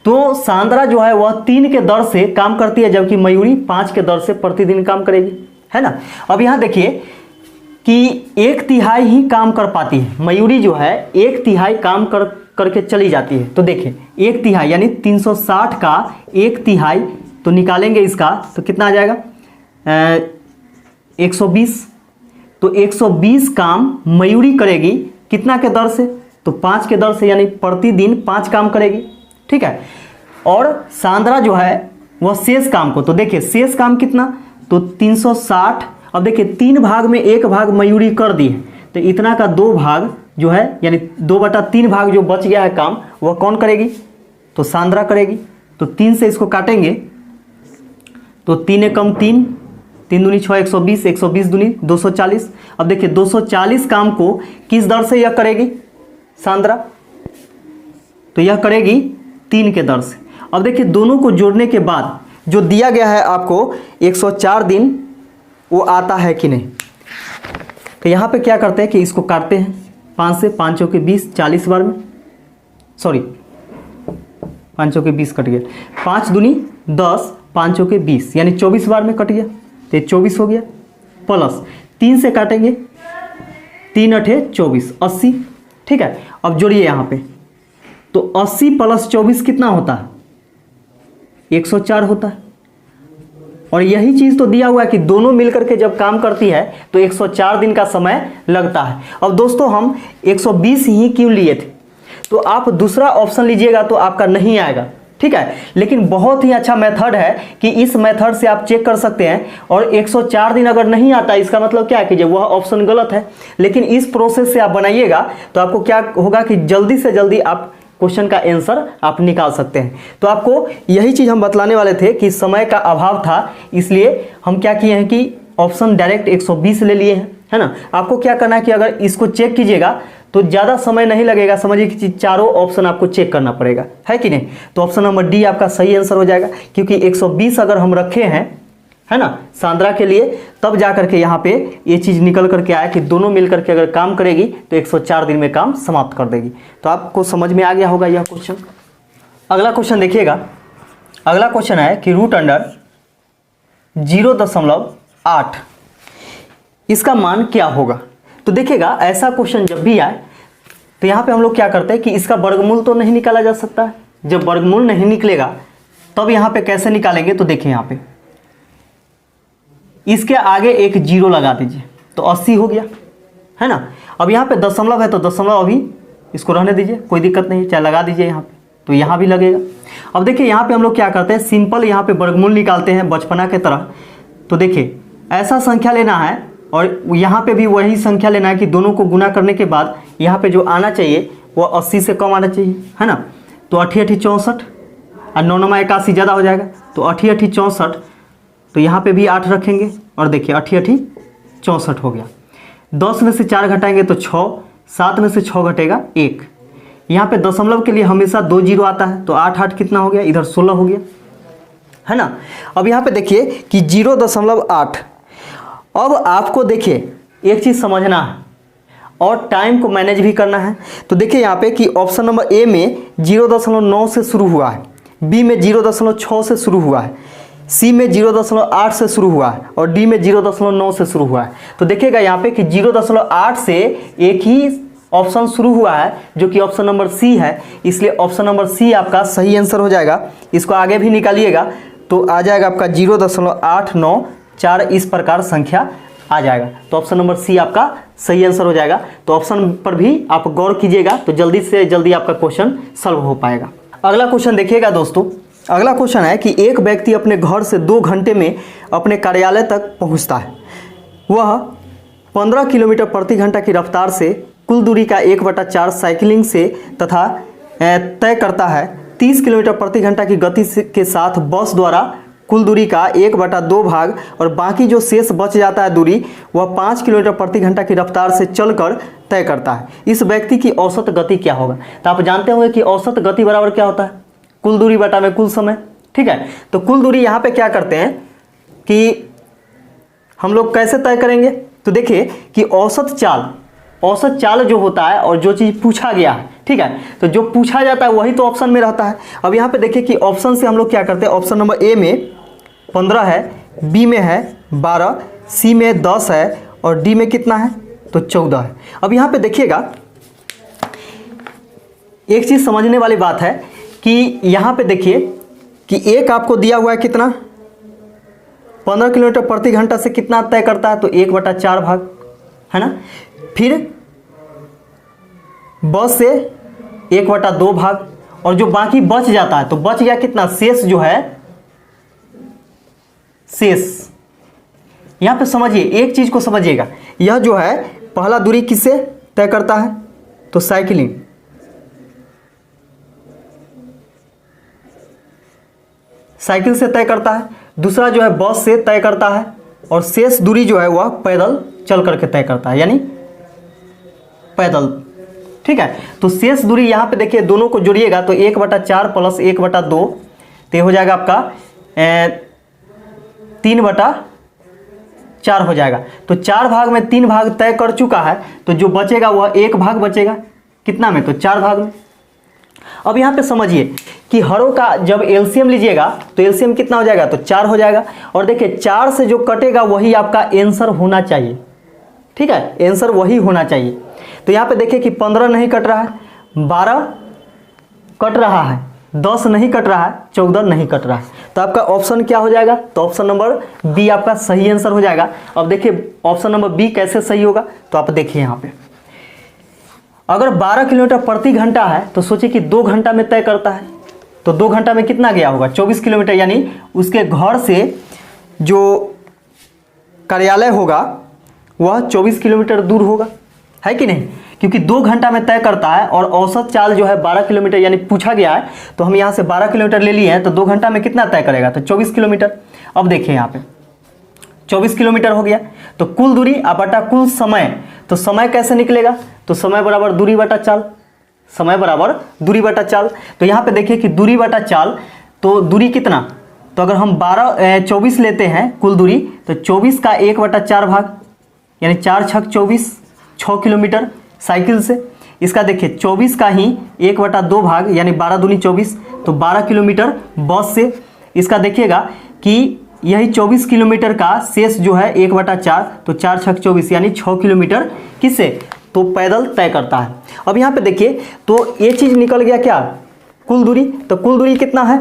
तो सांद्रा जो है वह 3 के दर से काम करती है, जबकि मयूरी 5 के दर से प्रतिदिन काम करेगी, है ना। अब यहाँ देखिए कि 1/3 ही काम कर पाती है मयूरी, जो है 1/3 काम करके चली जाती है। तो देखिए 1/3 यानी 360 का 1/3 तो निकालेंगे इसका, तो कितना आ जाएगा 120। तो 120 काम मयूरी करेगी कितना के दर से, तो 5 के दर से, यानी प्रतिदिन 5 काम करेगी, ठीक है। और सांद्रा जो है वह शेष काम को, तो देखिए शेष काम कितना, तो 360। अब देखिए 3 भाग में 1 भाग मयूरी कर दी है, तो इतना का 2 भाग जो है, यानी 2/3 भाग जो बच गया है काम, वह कौन करेगी, तो सांद्रा करेगी। तो 3 से इसको काटेंगे तो 3 एकम 3, 3 दूनी 6, 120, 120 दूनी 240। अब देखिए 240 काम को किस दर से यह करेगी सांद्रा, तो यह करेगी 3 के दर से। अब देखिए दोनों को जोड़ने के बाद जो दिया गया है आपको 104 दिन, वो आता है कि नहीं। तो यहाँ पे क्या करते हैं कि इसको काटते हैं 5 से, 5 चौके 20, 40 बार में, सॉरी 5 चौके 20 कट गया, 5 दूनी 10, 5 चौके 20, यानी 24 बार में कट गया, तो ये 24 हो गया। प्लस 3 से काटेंगे, 3 अठे 24, 80, ठीक है। अब जोड़िए यहाँ पे, तो 80 + 24 कितना होता है, 104 होता है। और यही चीज़ तो दिया हुआ है कि दोनों मिलकर के जब काम करती है तो 104 दिन का समय लगता है। अब दोस्तों हम 120 ही क्यों लिए थे, तो आप दूसरा ऑप्शन लीजिएगा तो आपका नहीं आएगा, ठीक है। लेकिन बहुत ही अच्छा मेथड है कि इस मेथड से आप चेक कर सकते हैं। और 104 दिन अगर नहीं आता, इसका मतलब क्या है कि वह ऑप्शन गलत है। लेकिन इस प्रोसेस से आप बनाइएगा तो आपको क्या होगा कि जल्दी से जल्दी आप क्वेश्चन का आंसर आप निकाल सकते हैं। तो आपको यही चीज़ हम बतलाने वाले थे कि समय का अभाव था, इसलिए हम क्या किए हैं कि ऑप्शन डायरेक्ट 120 ले लिए हैं, है ना। आपको क्या करना है कि अगर इसको चेक कीजिएगा तो ज़्यादा समय नहीं लगेगा, समझिए कि चारों ऑप्शन आपको चेक करना पड़ेगा, है कि नहीं। तो ऑप्शन नंबर डी आपका सही आंसर हो जाएगा, क्योंकि 120 अगर हम रखे हैं, है ना, सांद्रा के लिए, तब जा करके यहाँ पे ये चीज़ निकल करके आया कि दोनों मिल करके अगर काम करेगी तो 104 दिन में काम समाप्त कर देगी। तो आपको समझ में आ गया होगा यह क्वेश्चन। अगला क्वेश्चन देखिएगा। अगला क्वेश्चन है कि √0.8 इसका मान क्या होगा। तो देखिएगा ऐसा क्वेश्चन जब भी आए तो यहाँ पे हम लोग क्या करते हैं कि इसका वर्गमूल तो नहीं निकाला जा सकता है। जब वर्गमूल नहीं निकलेगा तब यहाँ पे कैसे निकालेंगे, तो देखिए यहाँ पे इसके आगे एक 0 लगा दीजिए तो 80 हो गया, है ना। अब यहाँ पे दशमलव है तो दशमलव अभी इसको रहने दीजिए, कोई दिक्कत नहीं, चाहे लगा दीजिए यहाँ पे, तो यहाँ भी लगेगा। अब देखिए यहाँ पे हम लोग क्या करते हैं, सिंपल यहाँ पे वर्गमूल निकालते हैं बचपना के तरह। तो देखिए ऐसा संख्या लेना है और यहाँ पे भी वही संख्या लेना है कि दोनों को गुना करने के बाद यहाँ पे जो आना चाहिए वो 80 से कम आना चाहिए, है ना। तो 8 8 64 और 9 9 81 ज़्यादा हो जाएगा, तो 8 8 64, तो यहाँ पे भी 8 रखेंगे और देखिए 8 8 64 हो गया। 10 में से 4 घटाएंगे तो 6, 7 में से 6 घटेगा 1। यहाँ पे दशमलव के लिए हमेशा 2 0 आता है, तो 8 8 कितना हो गया, इधर 16 हो गया, है ना। अब यहाँ पे देखिए कि 0.8। अब आपको देखिए एक चीज़ समझना है और टाइम को मैनेज भी करना है। तो देखिए यहाँ पे कि ऑप्शन नंबर ए में 0.9 से शुरू हुआ है, बी में 0.6 से शुरू हुआ है, सी में 0.8 से शुरू हुआ है और डी में 0.9 से शुरू हुआ है। तो देखिएगा यहाँ पे कि 0.8 से एक ही ऑप्शन शुरू हुआ है जो कि ऑप्शन नंबर सी है, इसलिए ऑप्शन नंबर सी आपका सही आंसर हो जाएगा। इसको आगे भी निकालिएगा तो आ जाएगा आपका 0.894, इस प्रकार संख्या आ जाएगा। तो ऑप्शन नंबर सी आपका सही आंसर हो जाएगा। तो ऑप्शन पर भी आप गौर कीजिएगा तो जल्दी से जल्दी आपका क्वेश्चन सॉल्व हो पाएगा। अगला क्वेश्चन देखिएगा दोस्तों। अगला क्वेश्चन है कि एक व्यक्ति अपने घर से 2 घंटे में अपने कार्यालय तक पहुंचता है। वह 15 किलोमीटर प्रति घंटा की रफ्तार से कुल दूरी का 1/4 साइकिलिंग से तथा तय करता है। 30 किलोमीटर प्रति घंटा की गति के साथ बस द्वारा कुल दूरी का 1/2 भाग और बाकी जो शेष बच जाता है दूरी वह 5 किलोमीटर प्रति घंटा की रफ्तार से चलकर तय करता है। इस व्यक्ति की औसत गति क्या होगा? तो आप जानते होंगे कि औसत गति बराबर क्या होता है? कुल दूरी बटा में कुल समय। ठीक है, तो कुल दूरी यहाँ पे क्या करते हैं कि हम लोग कैसे तय करेंगे? तो देखिए कि औसत चाल जो होता है और जो चीज़ पूछा गया है, ठीक है, तो जो पूछा जाता है वही तो ऑप्शन में रहता है। अब यहाँ पे देखिए कि ऑप्शन से हम लोग क्या करते हैं, ऑप्शन नंबर ए में 15 है, बी में है 12, सी में 10 है और डी में कितना है? तो 14 है। अब यहाँ पे देखिएगा एक चीज़ समझने वाली बात है कि यहाँ पे देखिए कि एक आपको दिया हुआ है कितना, 15 किलोमीटर प्रति घंटा से कितना तय करता है? तो 1/4 भाग, है ना। फिर बस से 1/2 भाग और जो बाकी बच जाता है तो बच गया कितना? शेष जो है, शेष। यहां पे समझिए, एक चीज को समझिएगा, यह जो है पहला दूरी किससे तय करता है? तो साइकिलिंग, साइकिल से तय करता है। दूसरा जो है बस से तय करता है और शेष दूरी जो है वह पैदल चल करके तय करता है, यानी पैदल। ठीक है, तो शेष दूरी यहाँ पे देखिए दोनों को जोड़िएगा तो 1/4 प्लस 1/2 तो ये हो जाएगा आपका 3/4 हो जाएगा। तो 4 भाग में 3 भाग तय कर चुका है, तो जो बचेगा वह 1 भाग बचेगा कितना में? तो 4 भाग में। अब यहाँ पे समझिए कि हरों का जब एलसीएम लीजिएगा तो एलसीएम कितना हो जाएगा? तो 4 हो जाएगा। और देखिए 4 से जो कटेगा वही आपका आंसर होना चाहिए। ठीक है, आंसर वही होना चाहिए। तो यहाँ पे देखिए कि 15 नहीं कट रहा है, 12 कट रहा है, 10 नहीं कट रहा है, 14 नहीं कट रहा है। तो आपका ऑप्शन क्या हो जाएगा? तो ऑप्शन नंबर बी आपका सही आंसर हो जाएगा। अब देखिए ऑप्शन नंबर बी कैसे सही होगा, तो आप देखिए यहाँ पे अगर 12 किलोमीटर प्रति घंटा है तो सोचिए कि 2 घंटा में तय करता है, तो 2 घंटा में कितना गया होगा? 24 किलोमीटर, यानी उसके घर से जो कार्यालय होगा वह 24 किलोमीटर दूर होगा, है कि नहीं? क्योंकि 2 घंटा में तय करता है और औसत चाल जो है 12 किलोमीटर यानी पूछा गया है, तो हम यहाँ से 12 किलोमीटर ले लिए हैं, तो 2 घंटा में कितना तय करेगा? तो 24 किलोमीटर। अब देखिए यहाँ पे 24 किलोमीटर हो गया, तो कुल दूरी बटा कुल समय, तो समय कैसे निकलेगा? तो समय बराबर दूरी बटा चाल, समय बराबर दूरी बटा चाल। तो यहाँ पे देखिए कि दूरी बटा चाल, तो दूरी कितना? तो अगर हम 24 लेते हैं कुल दूरी, तो 24 का 1/4 भाग यानी 4 छक 24, 6 किलोमीटर साइकिल से। इसका देखिए 24 का ही 1/2 भाग यानी 12 दूनी 24, तो 12 किलोमीटर बस से। इसका देखिएगा कि यही 24 किलोमीटर का शेष जो है 1/4, तो 4 छक 24 यानी 6 किलोमीटर किससे? तो पैदल तय करता है। अब यहाँ पे देखिए तो ये चीज निकल गया क्या? कुल दूरी। तो कुल दूरी कितना है?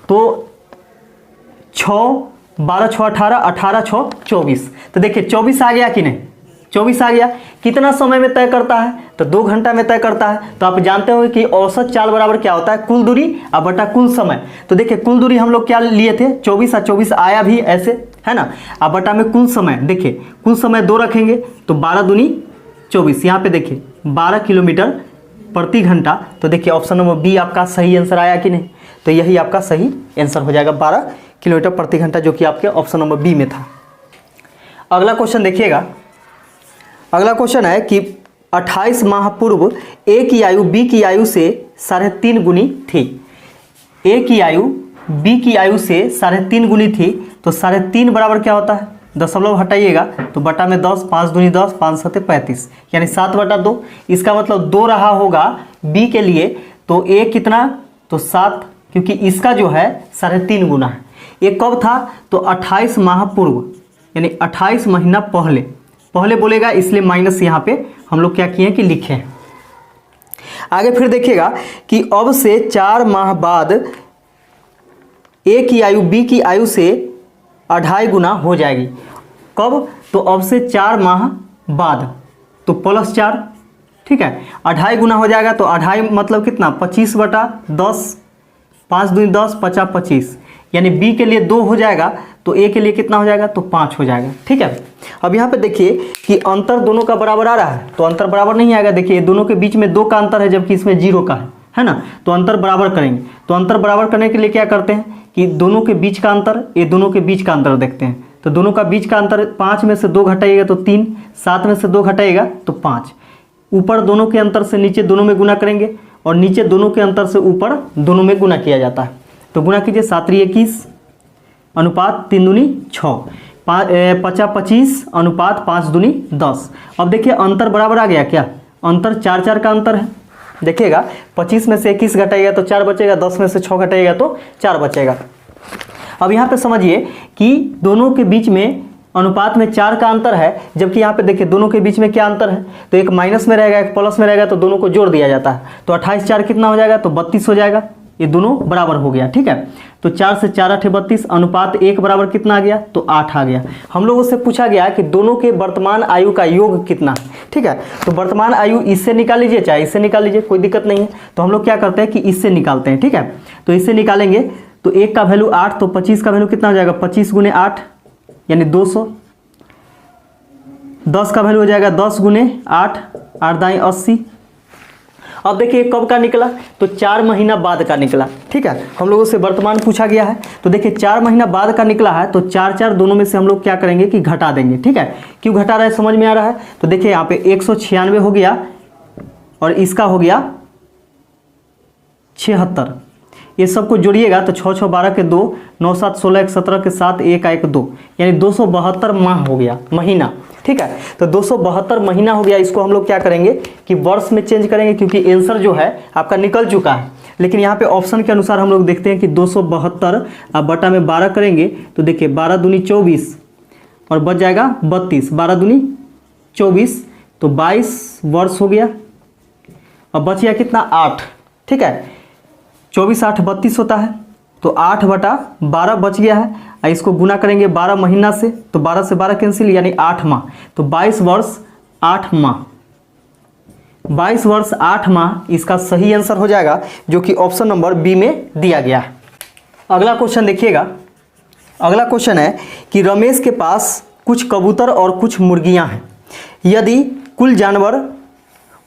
तो 6, 12 6 18, 18 6 24। तो देखिए 24 आ गया कि नहीं? 24 आ गया। कितना समय में तय करता है? तो 2 घंटा में तय करता है। तो आप जानते होंगे कि औसत चाल बराबर क्या होता है? कुल दूरी बटा कुल समय। तो देखिए कुल दूरी हम लोग क्या लिए थे? 24 और 24 आया भी ऐसे, है ना। अब बटा में कुल समय, देखिए कुल समय 2 रखेंगे तो 12 दूनी 24। यहाँ पे देखिए 12 किलोमीटर प्रति घंटा। तो देखिए ऑप्शन नंबर बी आपका सही आंसर आया कि नहीं? तो यही आपका सही आंसर हो जाएगा, 12 किलोमीटर प्रति घंटा, जो कि आपके ऑप्शन नंबर बी में था। अगला क्वेश्चन देखिएगा। अगला क्वेश्चन है कि 28 माह पूर्व ए की आयु बी की आयु से 3.5 गुनी थी। ए की आयु बी की आयु से 3.5 गुनी थी, तो 3.5 बराबर क्या होता है? दशमलव हटाइएगा तो बटा में 10, 5 दूनी 10, 5 सते 35 यानी 7/2। इसका मतलब 2 रहा होगा बी के लिए, तो ए कितना? तो 7, क्योंकि इसका जो है 3.5 गुना है। ये कब था? तो 28 माह पूर्व यानी 28 महीना पहले बोलेगा, इसलिए माइनस यहाँ पे हम लोग क्या किए कि लिखे हैं। आगे फिर देखिएगा कि अब से 4 माह बाद ए की आयु बी की आयु से 2.5 गुना हो जाएगी। कब? तो अब से 4 माह बाद, तो +4, ठीक है, 2.5 गुना हो जाएगा। तो 2.5 मतलब कितना? 25/10, 5 दूनी 10, 50 25 यानी बी के लिए 2 हो जाएगा, तो ए के लिए कितना हो जाएगा? तो 5 हो जाएगा। ठीक है, अब यहाँ पे देखिए कि अंतर दोनों का बराबर आ रहा है, तो अंतर बराबर नहीं आएगा। देखिए दोनों के बीच में 2 का अंतर है, जबकि इसमें 0 का है ना। तो अंतर बराबर करेंगे, तो अंतर बराबर करने के लिए क्या करते हैं कि दोनों के बीच का अंतर, ये दोनों के बीच का अंतर देखते हैं। तो दोनों का बीच का अंतर 5 में से 2 घटाइएगा तो 3, 7 में से 2 घटाइएगा तो 5। ऊपर दोनों के अंतर से नीचे दोनों में गुना करेंगे और नीचे दोनों के अंतर से ऊपर दोनों में गुना किया जाता है। तो गुना कीजिए, 7 × 21 अनुपात 3 दूनी 6, 50 25 अनुपात 5 दूनी 10। अब देखिए अंतर बराबर आ गया क्या? अंतर 4 का अंतर है। देखिएगा 25 में से 21 घटाइएगा तो 4 बचेगा, 10 में से 6 घटाइएगा तो 4 बचेगा। अब यहाँ पे समझिए कि दोनों के बीच में अनुपात में 4 का अंतर है, जबकि यहाँ पे देखिए दोनों के बीच में क्या अंतर है? तो एक माइनस में रहेगा, एक प्लस में रहेगा, तो दोनों को जोड़ दिया जाता है। तो 28 4 कितना हो जाएगा? तो 32 हो जाएगा। ये दोनों बराबर हो गया, ठीक है। तो 4 से 4 8 32 अनुपात 1 बराबर कितना आ गया? तो 8 आ गया। हम लोगों से पूछा गया कि दोनों के वर्तमान आयु का योग कितना है, ठीक है। तो वर्तमान आयु इससे निकाल लीजिए चाहे इससे निकाल लीजिए, कोई दिक्कत नहीं है। तो हम लोग क्या करते हैं कि इससे निकालते हैं, ठीक है। तो इससे निकालेंगे तो 1 का वैल्यू 8, तो 25 का वैल्यू कितना हो जाएगा? 25 × 8 यानी 200। 10 का वैल्यू हो जाएगा 10 × 8, 8 दाएं 80। अब देखिए कब का निकला? तो 4 महीना बाद का निकला, ठीक है। हम लोगों से वर्तमान पूछा गया है, तो देखिए 4 महीना बाद का निकला है, तो 4 4 दोनों में से हम लोग क्या करेंगे कि घटा देंगे, ठीक है। क्यों घटा रहा है समझ में आ रहा है? तो देखिए यहाँ पे 196 हो गया और इसका हो गया 76। ये सबको जोड़िएगा तो 6 6 12 के 2, 9 7 16 1 17 के 7 1 1 2 यानी 272 माह हो गया, महीना, ठीक है। तो 272 महीना हो गया। इसको हम लोग क्या करेंगे कि वर्ष में चेंज करेंगे, क्योंकि आंसर जो है आपका निकल चुका है। लेकिन यहाँ पे ऑप्शन के अनुसार हम लोग देखते हैं कि 272 आप बटा में 12 करेंगे तो देखिए 12 दूनी 24 और बच जाएगा 32, 12 दूनी 24 तो 22 वर्ष हो गया। अब बच गया कितना? 8, ठीक है। 24 8 32 होता है, तो 8 बटा 12 बच गया है। इसको गुना करेंगे 12 महीना से, तो 12 से 12 कैंसिल यानी 8 माह, तो 22 वर्ष 8 माह। 22 वर्ष 8 माह इसका सही आंसर हो जाएगा, जो कि ऑप्शन नंबर बी में दिया गया है। अगला क्वेश्चन देखिएगा। अगला क्वेश्चन है कि रमेश के पास कुछ कबूतर और कुछ मुर्गियां हैं। यदि कुल जानवर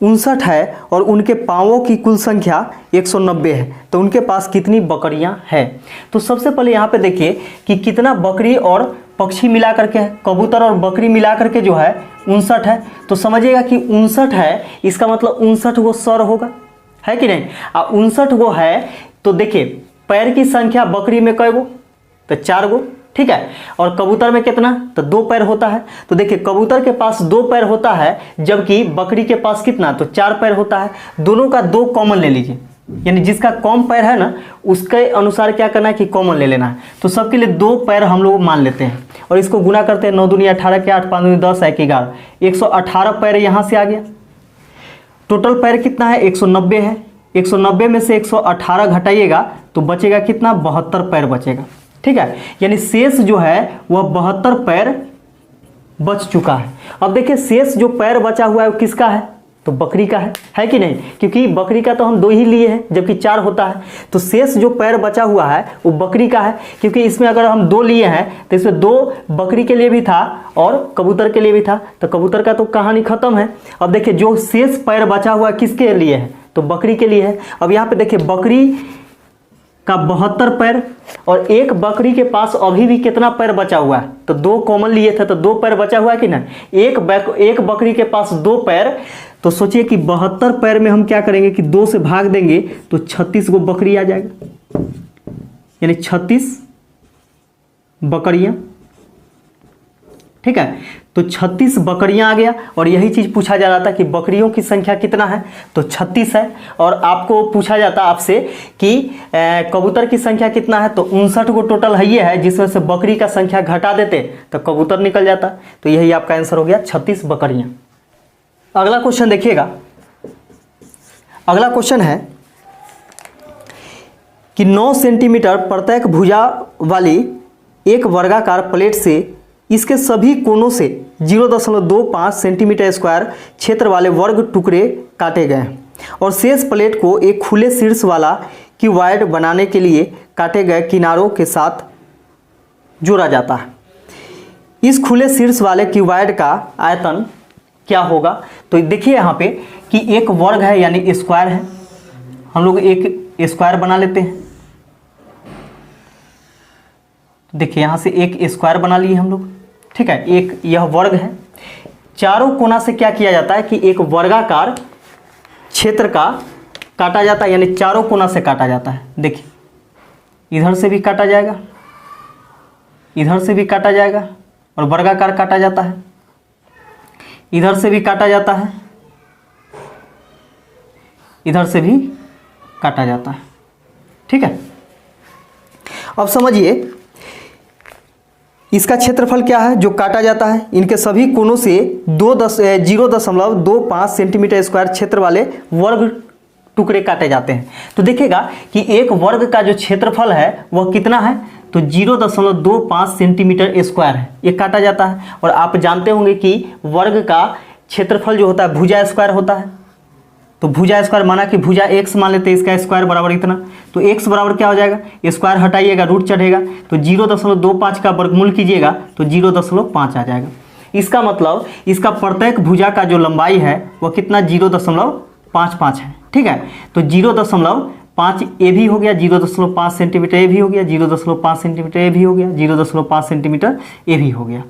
59 है और उनके पाँवों की कुल संख्या 190 है, तो उनके पास कितनी बकरियां हैं? तो सबसे पहले यहाँ पे देखिए कि कितना बकरी और पक्षी मिला करके है। कबूतर और बकरी मिला करके जो है 59 है। तो समझिएगा कि 59 है, इसका मतलब 59 गो सर होगा, है कि नहीं? 59 गो है तो देखिए पैर की संख्या बकरी में कै गो? तो 4 गो, ठीक है। और कबूतर में कितना? तो 2 पैर होता है। तो देखिए कबूतर के पास 2 पैर होता है, जबकि बकरी के पास कितना? तो 4 पैर होता है। दोनों का 2 कॉमन ले लीजिए, यानी जिसका कम पैर है ना उसके अनुसार क्या करना है कि कॉमन ले लेना है। तो सबके लिए 2 पैर हम लोग मान लेते हैं और इसको गुना करते हैं। 9 दूनी 18 के 8, 5 दूनी 10, 1 11, 118 पैर यहाँ से आ गया। टोटल पैर कितना है? 190 है। 190 में से 118 घटाइएगा तो बचेगा कितना? 72 पैर बचेगा, ठीक है। यानी शेष जो है वह 72 पैर बच चुका है। अब देखिए शेष जो पैर बचा हुआ है वो किसका है? तो बकरी का है कि नहीं? क्योंकि बकरी का तो हम 2 ही लिए हैं, जबकि 4 होता है। तो शेष जो पैर बचा हुआ है वो बकरी का है, क्योंकि इसमें अगर हम 2 लिए हैं तो इसमें 2 बकरी के लिए भी था और कबूतर के लिए भी था। तो कबूतर का तो कहानी खत्म है। अब देखिए जो शेष पैर बचा हुआ किसके लिए है? तो बकरी के लिए है। अब यहाँ पे देखिए बकरी का 72 पैर और एक बकरी के पास अभी भी कितना पैर बचा हुआ है? तो 2 कॉमन लिए थे तो 2 पैर बचा हुआ है कि नहीं? एक बकरी के पास 2 पैर, तो सोचिए कि 72 पैर में हम क्या करेंगे कि 2 से भाग देंगे तो 36 गो बकरी आ जाएगा, यानी 36 बकरियां, ठीक है। तो 36 बकरियां आ गया और यही चीज़ पूछा जा रहा था कि बकरियों की संख्या कितना है? तो 36 है। और आपको पूछा जाता आपसे कि कबूतर की संख्या कितना है? तो 59 को टोटल है ये है, जिसमें से बकरी का संख्या घटा देते तो कबूतर निकल जाता। तो यही आपका आंसर हो गया 36 बकरियां। अगला क्वेश्चन देखिएगा। अगला क्वेश्चन है कि 9 सेंटीमीटर प्रत्येक भुजा वाली एक वर्गाकार प्लेट से इसके सभी कोनों से 0.25 सेंटीमीटर स्क्वायर क्षेत्र वाले वर्ग टुकड़े काटे गए हैं और शेष प्लेट को एक खुले शीर्ष वाला क्यूबॉइड बनाने के लिए काटे गए किनारों के साथ जोड़ा जाता है। इस खुले शीर्ष वाले क्यूबॉइड का आयतन क्या होगा? तो देखिए यहाँ पे कि एक वर्ग है यानी स्क्वायर है। हम लोग एक स्क्वायर बना लेते हैं। देखिए यहाँ से एक स्क्वायर बना लिए हम लोग, ठीक है, एक यह वर्ग है। चारों कोना से क्या किया जाता है कि एक वर्गाकार क्षेत्र का काटा जाता है, यानी चारों कोना से काटा जाता है। देखिए इधर से भी काटा जाएगा, इधर से भी काटा जाएगा और वर्गाकार काटा जाता है, इधर से भी काटा जाता है, इधर से भी काटा जाता है, ठीक है। अब समझिए इसका क्षेत्रफल क्या है जो काटा जाता है। इनके सभी कोनों से 0.25 सेंटीमीटर स्क्वायर क्षेत्र वाले वर्ग टुकड़े काटे जाते हैं। तो देखिएगा कि एक वर्ग का जो क्षेत्रफल है वह कितना है, तो 0.25 सेंटीमीटर स्क्वायर है, ये काटा जाता है। और आप जानते होंगे कि वर्ग का क्षेत्रफल जो होता है भुजा स्क्वायर होता है। तो भुजा स्क्वायर माना कि भुजा x मान लेते हैं, इसका स्क्वायर बराबर इतना, तो x बराबर क्या हो जाएगा, स्क्वायर हटाइएगा रूट चढ़ेगा, तो 0.25 का वर्गमूल कीजिएगा तो 0.5 आ जाएगा। इसका मतलब इसका प्रत्येक भुजा का जो लंबाई है वह कितना 0.55 है, ठीक है। तो 0.5 ये भी हो गया, 0.5 सेंटीमीटर ये भी हो गया, 0.5 सेंटीमीटर ये भी हो गया, 0.5 सेंटीमीटर ये भी हो गया,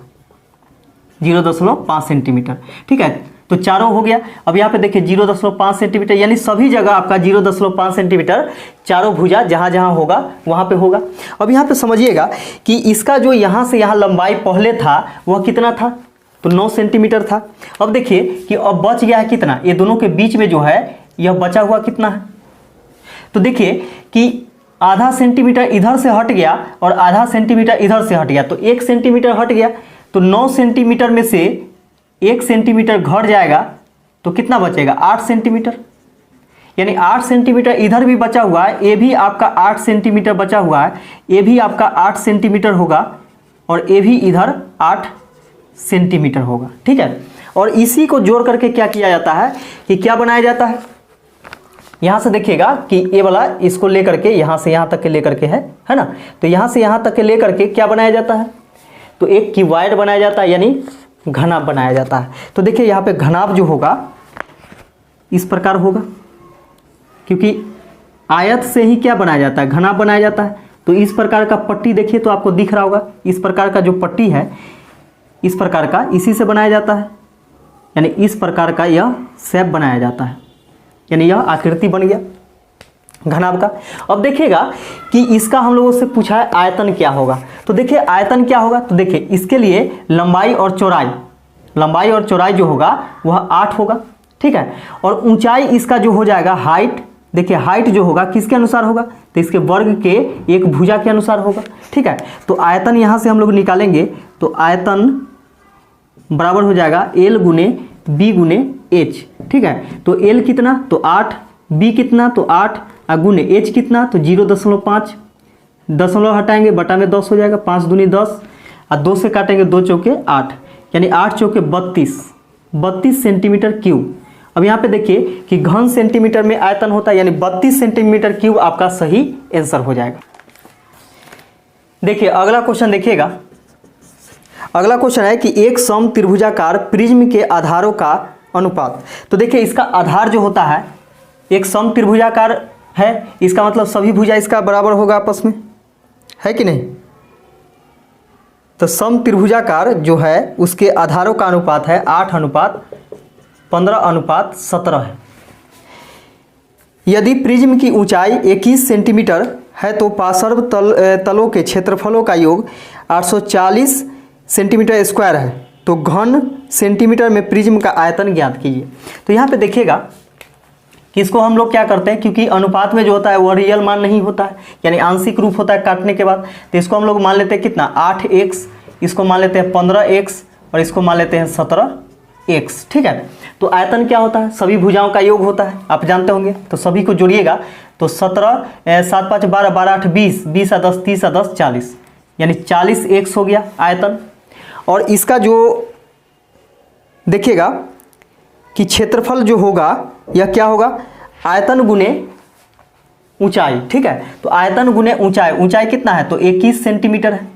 0.5 सेंटीमीटर, ठीक है। तो चारों हो गया। अब यहाँ पे देखिए 0.5 सेंटीमीटर, यानी सभी जगह आपका 0.5 सेंटीमीटर चारों भुजा जहाँ जहाँ होगा वहाँ पे होगा। अब यहाँ पे समझिएगा कि इसका जो यहाँ से यहाँ लंबाई पहले था वह कितना था, तो 9 सेंटीमीटर था। अब देखिए कि अब बच गया है कितना, ये दोनों के बीच में जो है यह बचा हुआ कितना है, तो देखिए कि आधा सेंटीमीटर इधर से हट गया और आधा सेंटीमीटर इधर से हट गया, तो 1 सेंटीमीटर हट गया। तो 9 सेंटीमीटर में से 1 सेंटीमीटर घट जाएगा तो कितना बचेगा, 8 सेंटीमीटर, यानी 8 सेंटीमीटर इधर भी बचा हुआ है, ये भी आपका 8 सेंटीमीटर बचा हुआ है, ये भी आपका 8 सेंटीमीटर होगा और ये भी इधर 8 सेंटीमीटर होगा, ठीक है। और इसी को जोड़ करके क्या किया जाता है कि क्या बनाया जाता है, यहाँ से देखिएगा कि ये वाला इसको लेकर के यहाँ से यहाँ तक के लेकर के है ना, तो यहाँ से यहाँ तक के लेकर के क्या बनाया जाता है, तो एक क्यूबॉइड बनाया जाता है, यानी घनाभ बनाया जाता है। तो देखिए यहाँ पे घनाभ जो होगा इस प्रकार होगा, क्योंकि आयत से ही क्या बनाया जाता है, घनाभ बनाया जाता है। तो इस प्रकार का पट्टी देखिए तो आपको दिख रहा होगा, इस प्रकार का जो पट्टी है इस प्रकार का इसी से बनाया जाता है, यानी इस प्रकार का यह शेप बनाया जाता है, यानी यह आकृति बन गया घनाभ का। अब देखिएगा कि इसका हम लोगों से पूछा है आयतन क्या होगा, तो देखिए आयतन क्या होगा, तो देखिए इसके लिए लंबाई और चौड़ाई जो होगा वह 8 होगा, ठीक है। और ऊंचाई इसका जो हो जाएगा हाइट, देखिए हाइट जो होगा किसके अनुसार होगा, तो इसके वर्ग के एक भुजा के अनुसार होगा, ठीक है। तो आयतन यहाँ से हम लोग निकालेंगे तो आयतन बराबर हो जाएगा L गुने B गुने H, ठीक है। तो L कितना, तो 8, B कितना, तो 8 गुने H कितना, तो 0.5, दशमलव हटाएंगे बटा में 10 हो जाएगा, 5 दूनी 10 और 2 से काटेंगे 2 चौके 8, यानी 8 चौके 32 सेंटीमीटर क्यूब। अब यहाँ पे देखिए कि घन सेंटीमीटर में आयतन होता है, यानी 32 सेंटीमीटर क्यूब आपका सही आंसर हो जाएगा। देखिए अगला क्वेश्चन देखिएगा, अगला क्वेश्चन है कि एक सम त्रिभुजाकार प्रिज्म के आधारों का अनुपात। तो देखिए इसका आधार जो होता है एक सम त्रिभुजाकार है, इसका मतलब सभी भुजा इसका बराबर होगा आपस में, है कि नहीं। तो सम त्रिभुजाकार जो है उसके आधारों का अनुपात है 8:15:17 है। यदि प्रिज्म की ऊंचाई 21 सेंटीमीटर है तो पार्श्व तलों के क्षेत्रफलों का योग 840 सेंटीमीटर स्क्वायर है, तो घन सेंटीमीटर में प्रिज्म का आयतन ज्ञात कीजिए। तो यहाँ पे देखिएगा कि इसको हम लोग क्या करते हैं, क्योंकि अनुपात में जो होता है वो रियल मान नहीं होता है, यानी आंशिक रूप होता है काटने के बाद, तो इसको हम लोग मान लेते हैं कितना 8x, इसको मान लेते हैं 15x और इसको मान लेते हैं 17x, ठीक है। तो आयतन क्या होता है, सभी भुजाओं का योग होता है, आप जानते होंगे। तो सभी को जोड़िएगा तो 17 7 5 12 12 8 20 20 और 10 30 और 10 40, यानी 40x हो गया आयतन। और इसका जो देखिएगा कि क्षेत्रफल जो होगा यह क्या होगा, आयतन गुने ऊंचाई, ठीक है। तो आयतन गुने ऊंचाई, ऊंचाई कितना है, तो 21 सेंटीमीटर है,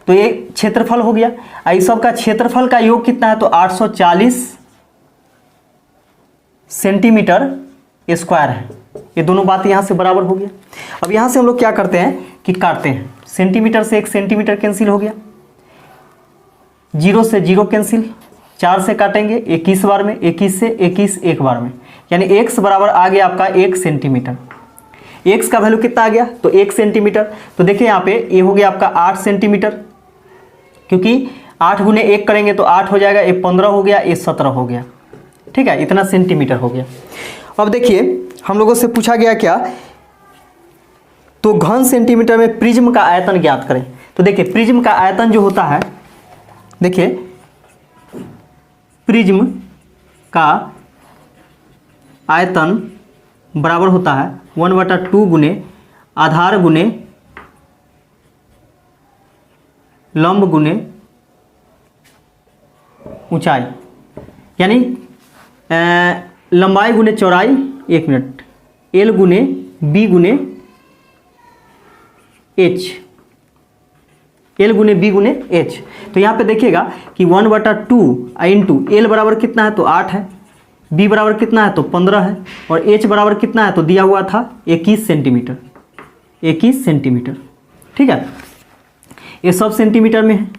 तो ये क्षेत्रफल हो गया। इस सब का क्षेत्रफल का योग कितना है, तो 840 सेंटीमीटर स्क्वायर है। ये दोनों बात यहाँ से बराबर हो गया। अब यहाँ से हम लोग क्या करते हैं कि काटते हैं, सेंटीमीटर से 1 सेंटीमीटर कैंसिल हो गया, 0 से 0 कैंसिल, 4 से काटेंगे 21 बार में, 21 से 21 एक बार में, यानी x बराबर आ गया आपका 1 सेंटीमीटर। x का वैल्यू कितना आ गया? तो 1 सेंटीमीटर। तो देखिए यहाँ पे ये हो गया आपका 8 सेंटीमीटर, क्योंकि 8 गुने 1 करेंगे तो 8 हो जाएगा, ये 15 हो गया, ये 17 हो गया। ठीक है, इतना सेंटीमीटर हो गया। अब देखिए हम लोगों से पूछा गया क्या, तो घन सेंटीमीटर में प्रिज्म का आयतन ज्ञात करें। तो देखिए प्रिज्म का आयतन जो होता है, देखिए प्रिज्म का आयतन बराबर होता है 1/2 गुने आधार गुने लंब गुने ऊंचाई, यानी लंबाई गुने चौड़ाई, 1 मिनट, एल गुने बी गुने एच, एल गुने बी गुने एच। तो यहाँ पे देखिएगा कि 1/2 इंटू एल बराबर कितना है, तो 8 है, बी बराबर कितना है, तो 15 है, और एच बराबर कितना है, तो दिया हुआ था 21 सेंटीमीटर, 21 सेंटीमीटर। ठीक है, ये सब सेंटीमीटर में है,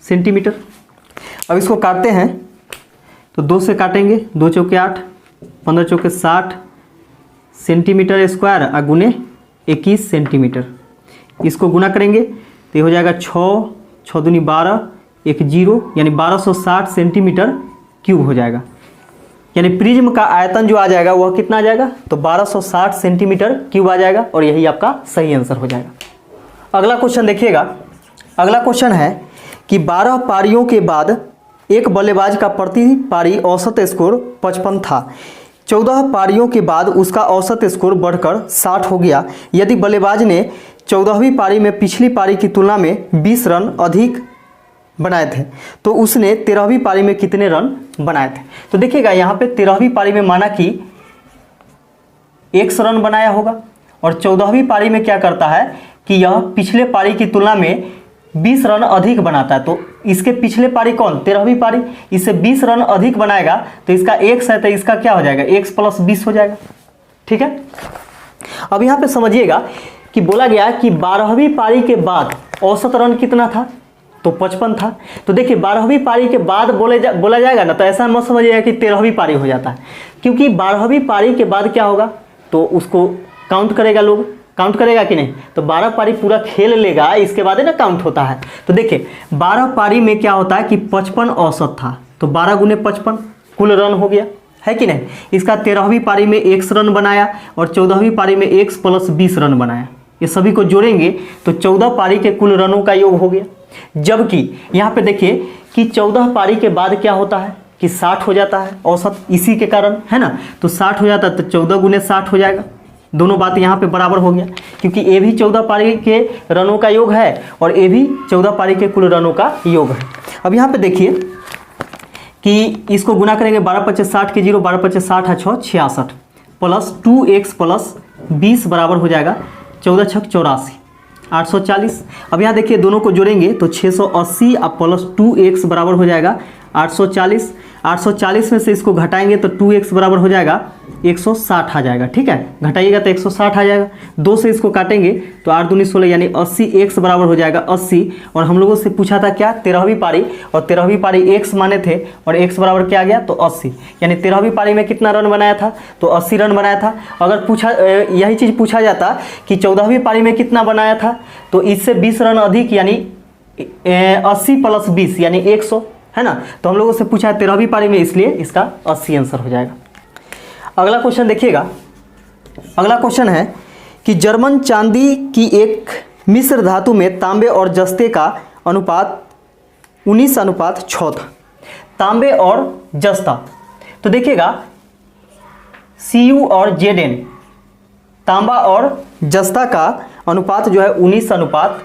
सेंटीमीटर। अब इसको काटते हैं, तो 2 से काटेंगे, 2 चौके 8, 15 चौके 60 सेंटीमीटर स्क्वायर और गुने 21 सेंटीमीटर। इसको गुना करेंगे तो ये हो जाएगा 6, 6 दूनी 12, 1 0, यानी 1260 सेंटीमीटर क्यूब हो जाएगा। यानी प्रिज्म का आयतन जो आ जाएगा वह कितना आ जाएगा, तो 1260 सेंटीमीटर क्यूब आ जाएगा, और यही आपका सही आंसर हो जाएगा। अगला क्वेश्चन देखिएगा। अगला क्वेश्चन है कि 12 पारियों के बाद एक बल्लेबाज का प्रति पारी औसत स्कोर 55 था, 14 पारियों के बाद उसका औसत स्कोर बढ़कर 60 हो गया। यदि बल्लेबाज ने 14वीं पारी में पिछली पारी की तुलना में 20 रन अधिक बनाए थे, तो उसने 13वीं पारी में कितने रन बनाए थे। तो देखिएगा यहाँ पे 13वीं पारी में माना कि 100 रन बनाया होगा, और 14वीं पारी में क्या करता है कि यह पिछले पारी की तुलना में 20 रन अधिक बनाता है। तो इसके पिछले पारी कौन, 13वीं पारी, इससे 20 रन अधिक बनाएगा, तो इसका x है, तो इसका क्या हो जाएगा, x + 20 हो जाएगा। ठीक है, अब यहाँ पे समझिएगा कि बोला गया कि 12वीं पारी के बाद औसत रन कितना था, तो 55 था। तो देखिए 12वीं पारी के बाद बोला जाएगा ना, तो ऐसा मत समझिएगा कि 13वीं पारी हो जाता है, क्योंकि 12वीं पारी के बाद क्या होगा, तो उसको काउंट करेगा, लोग काउंट करेगा कि नहीं, तो 12 पारी पूरा खेल लेगा, इसके बाद है ना काउंट होता है। तो देखिए 12 पारी में क्या होता है कि 55 औसत था, तो 12 गुने 55 कुल रन हो गया, है कि नहीं। इसका 13वीं पारी में 100 रन बनाया, और 14वीं पारी में x + 20 रन बनाया, ये सभी को जोड़ेंगे तो 14 पारी के कुल रनों का योग हो गया। जबकि यहाँ पे देखिए कि 14 पारी के बाद क्या होता है कि 60 हो जाता है औसत, इसी के कारण, है ना, तो 60 हो जाता है, तो 14 गुने 60 हो जाएगा। दोनों बात यहाँ पे बराबर हो गया, क्योंकि ये भी 14 पारी के रनों का योग है, और ये भी 14 पारी के कुल रनों का योग है। अब यहाँ पे देखिए कि इसको गुना करेंगे, 12 × 25 60 के 0, 12 × 25 60 × 6 66 प्लस 2x + 20 बराबर हो जाएगा 14 × 6 84 840। अब यहाँ देखिए दोनों को जोड़ेंगे तो 680 और प्लस 2x बराबर हो जाएगा 840। 840 में से इसको घटाएंगे तो 2x बराबर हो जाएगा 160 आ जाएगा। ठीक है, घटाइएगा तो 160 आ जाएगा। 2 से इसको काटेंगे तो 8 दूनी 16 यानी 80, x बराबर हो जाएगा 80। और हम लोगों से पूछा था क्या, 13वीं पारी, और 13वीं पारी x माने थे, और x बराबर क्या आ गया तो 80, यानी 13वीं पारी में कितना रन बनाया था तो 80 रन बनाया था। अगर पूछा यही चीज़ पूछा जाता कि 14वीं पारी में कितना बनाया था, तो इससे 20 रन अधिक यानी 80 + 20 यानी 100, है ना। तो हम लोगों से पूछा है 13वीं पारी में, इसलिए इसका 80 आंसर हो जाएगा। अगला क्वेश्चन देखिएगा। अगला क्वेश्चन है कि जर्मन चांदी की एक मिश्र धातु में तांबे और जस्ते का अनुपात 19:6 था। तांबे और जस्ता, तो देखिएगा Cu और Zn, तांबा और जस्ता का अनुपात जो है 19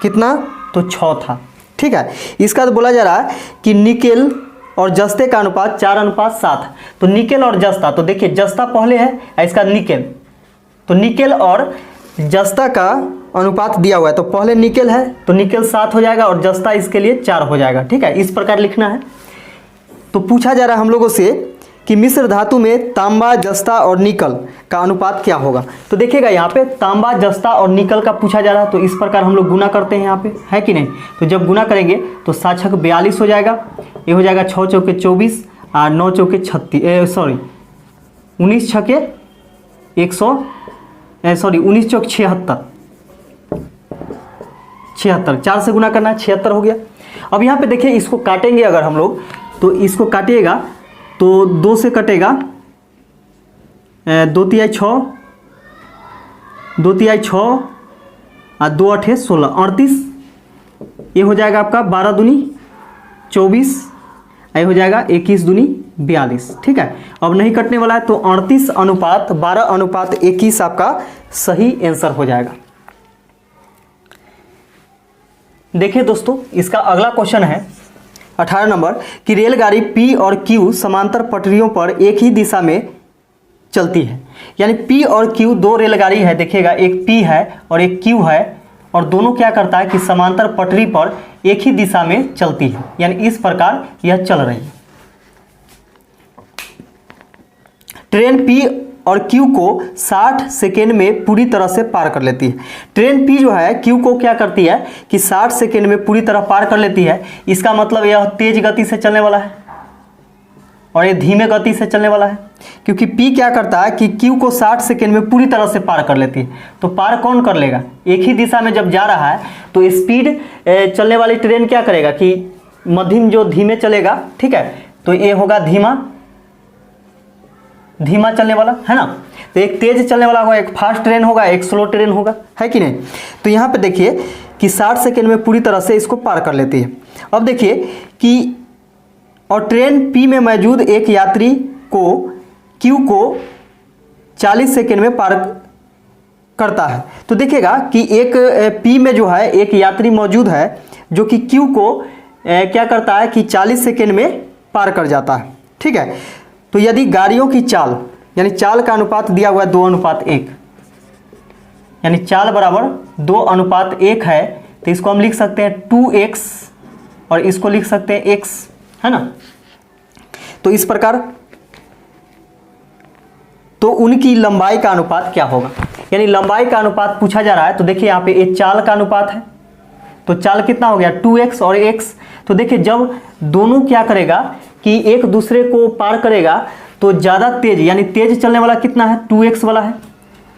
कितना तो 6 था। ठीक है, इसका तो बोला जा रहा है कि निकेल और जस्ते का अनुपात 4:7। तो निकेल और जस्ता, तो देखिए जस्ता पहले है, इसका निकेल, तो निकेल और जस्ता का अनुपात दिया हुआ है, तो पहले निकेल है तो निकेल 7 हो जाएगा और जस्ता इसके लिए 4 हो जाएगा। ठीक है, इस प्रकार लिखना है। तो पूछा जा रहा है हम लोगों से कि मिश्र धातु में तांबा, जस्ता और निकल का अनुपात क्या होगा। तो देखिएगा यहाँ पे तांबा, जस्ता और निकल का पूछा जा रहा है, तो इस प्रकार हम लोग गुना करते हैं यहाँ पे, है कि नहीं। तो जब गुना करेंगे तो 7 छक 42 हो जाएगा, ये हो जाएगा 6 चौके 24 और 9 चौके 36, सॉरी 19 छके 19 चौक 76, 4 से गुना करना है, 76 हो गया। अब यहाँ पे देखिए इसको काटेंगे अगर हम लोग, तो इसको काटिएगा तो 2 से कटेगा, 2 तिहाई 6, 2 तिहाई 6 और 2 8 16, 38, ये हो जाएगा आपका 12 दूनी 24, ये हो जाएगा 21 दूनी 42। ठीक है, अब नहीं कटने वाला है, तो 38:12:21 आपका सही आंसर हो जाएगा। देखिए दोस्तों, इसका अगला क्वेश्चन है 18 नंबर कि रेलगाड़ी P और Q समांतर पटरियों पर एक ही दिशा में चलती है। यानी P और Q दो रेलगाड़ी है, देखिएगा एक P है और एक Q है, और दोनों क्या करता है कि समांतर पटरी पर एक ही दिशा में चलती है, यानी इस प्रकार यह चल रही है। ट्रेन P और Q को 60 सेकेंड में पूरी तरह से पार कर लेती है। ट्रेन P जो है Q को क्या करती है कि 60 सेकेंड में पूरी तरह पार कर लेती है। इसका मतलब यह तेज गति से चलने वाला है और ये धीमे गति से चलने वाला है, क्योंकि P क्या करता है कि Q को 60 सेकेंड में पूरी तरह से पार कर लेती है। तो पार कौन कर लेगा, एक ही दिशा में जब जा रहा है तो स्पीड चलने वाली ट्रेन क्या करेगा कि मध्यम जो धीमे चलेगा, ठीक है, तो ये होगा धीमा चलने वाला, है ना। तो एक तेज चलने वाला होगा, एक फास्ट ट्रेन होगा, एक स्लो ट्रेन होगा, है कि नहीं। तो यहाँ पे देखिए कि 60 सेकेंड में पूरी तरह से इसको पार कर लेती है। अब देखिए कि और ट्रेन P में मौजूद एक यात्री को Q को 40 सेकेंड में पार करता है। तो देखिएगा कि एक P में जो है एक यात्री मौजूद है जो कि Q को क्या करता है कि 40 सेकेंड में पार कर जाता है। ठीक है, तो यदि गाड़ियों की चाल, यानी चाल का अनुपात दिया हुआ है 2:1, यानी चाल बराबर 2:1 है, तो इसको हम लिख सकते हैं 2x और इसको लिख सकते हैं x, है ना। तो इस प्रकार तो उनकी लंबाई का अनुपात क्या होगा, यानी लंबाई का अनुपात पूछा जा रहा है। तो देखिए यहाँ पे ये चाल का अनुपात है, तो चाल कितना हो गया 2x और x। तो देखिए जब दोनों क्या करेगा कि एक दूसरे को पार करेगा तो ज़्यादा तेज, यानी तेज चलने वाला कितना है 2x वाला है,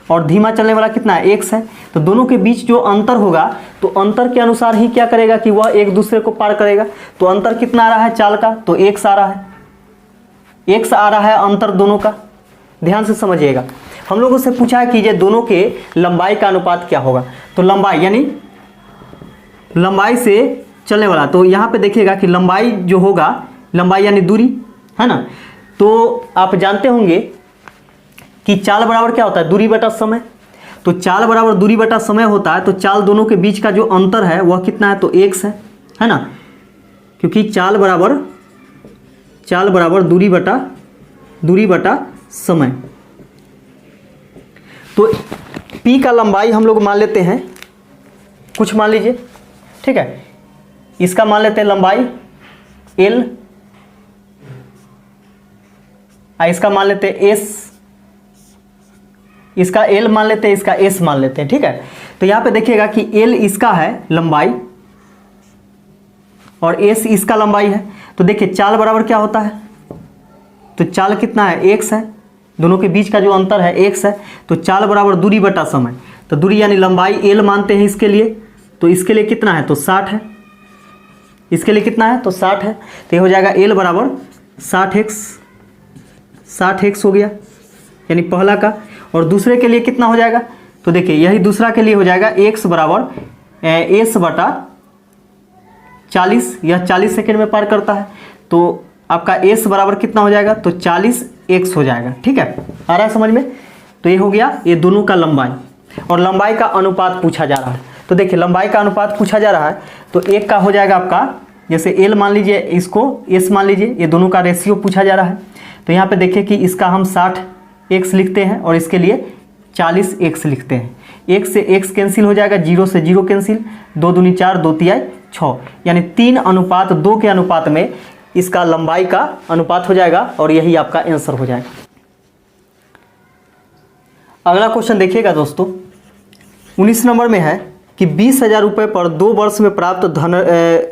और धीमा चलने वाला कितना है x है। तो दोनों के बीच जो अंतर होगा तो अंतर के अनुसार ही क्या करेगा कि वह एक दूसरे को पार करेगा। तो अंतर कितना आ रहा है चाल का, तो x आ रहा है, x आ रहा है अंतर दोनों का। ध्यान से समझिएगा, हम लोगों से पूछा है कि ये दोनों के लंबाई का अनुपात क्या होगा। तो लंबाई यानी लंबाई से चलने वाला, तो यहाँ पे देखिएगा कि लंबाई जो होगा, लंबाई यानी दूरी, है ना। तो आप जानते होंगे कि चाल बराबर क्या होता है, दूरी बटा समय। तो चाल बराबर दूरी बटा समय होता है, तो चाल दोनों के बीच का जो अंतर है वह कितना है, तो x है ना, क्योंकि चाल बराबर दूरी बटा समय। तो P का लंबाई हम लोग मान लेते हैं, कुछ मान लीजिए, ठीक है, इसका मान लेते हैं लंबाई L, इसका मान लेते हैं S, इसका L मान लेते हैं, इसका S मान लेते हैं, ठीक है। तो यहाँ पे देखिएगा कि L इसका है लंबाई और S इसका लंबाई है। तो देखिए चाल बराबर क्या होता है, तो चाल कितना है x है, दोनों के बीच का जो अंतर है x है। तो चाल बराबर दूरी बटा समय, तो दूरी यानी लंबाई L मानते हैं इसके लिए, तो इसके लिए कितना है, तो 60 है, इसके लिए कितना है, तो 60 है। तो ये हो जाएगा L बराबर 60x हो गया, यानी पहला का। और दूसरे के लिए कितना हो जाएगा, तो देखिए यही दूसरा के लिए हो जाएगा x बराबर s बटा 40, यह 40 सेकेंड में पार करता है। तो आपका s बराबर कितना हो जाएगा, तो 40x हो जाएगा। ठीक है, आ रहा है समझ में। तो ये हो गया ये दोनों का लंबाई, और लंबाई का अनुपात पूछा जा रहा है। तो देखिए लंबाई का अनुपात पूछा जा रहा है, तो एक का हो जाएगा आपका, जैसे L मान लीजिए, इसको S मान लीजिए, ये दोनों का रेशियो पूछा जा रहा है। तो यहाँ पे देखिए कि इसका हम 60x लिखते हैं और इसके लिए 40x लिखते हैं। एक से x कैंसिल हो जाएगा, 0 से 0 कैंसिल, 2 दूनी 4, 2 तिहाई 6, यानी 3:2 के अनुपात में इसका लंबाई का अनुपात हो जाएगा और यही आपका आंसर हो जाएगा। अगला क्वेश्चन देखिएगा दोस्तों, 19 नंबर में है कि 20,000 रुपये पर 2 वर्ष में प्राप्त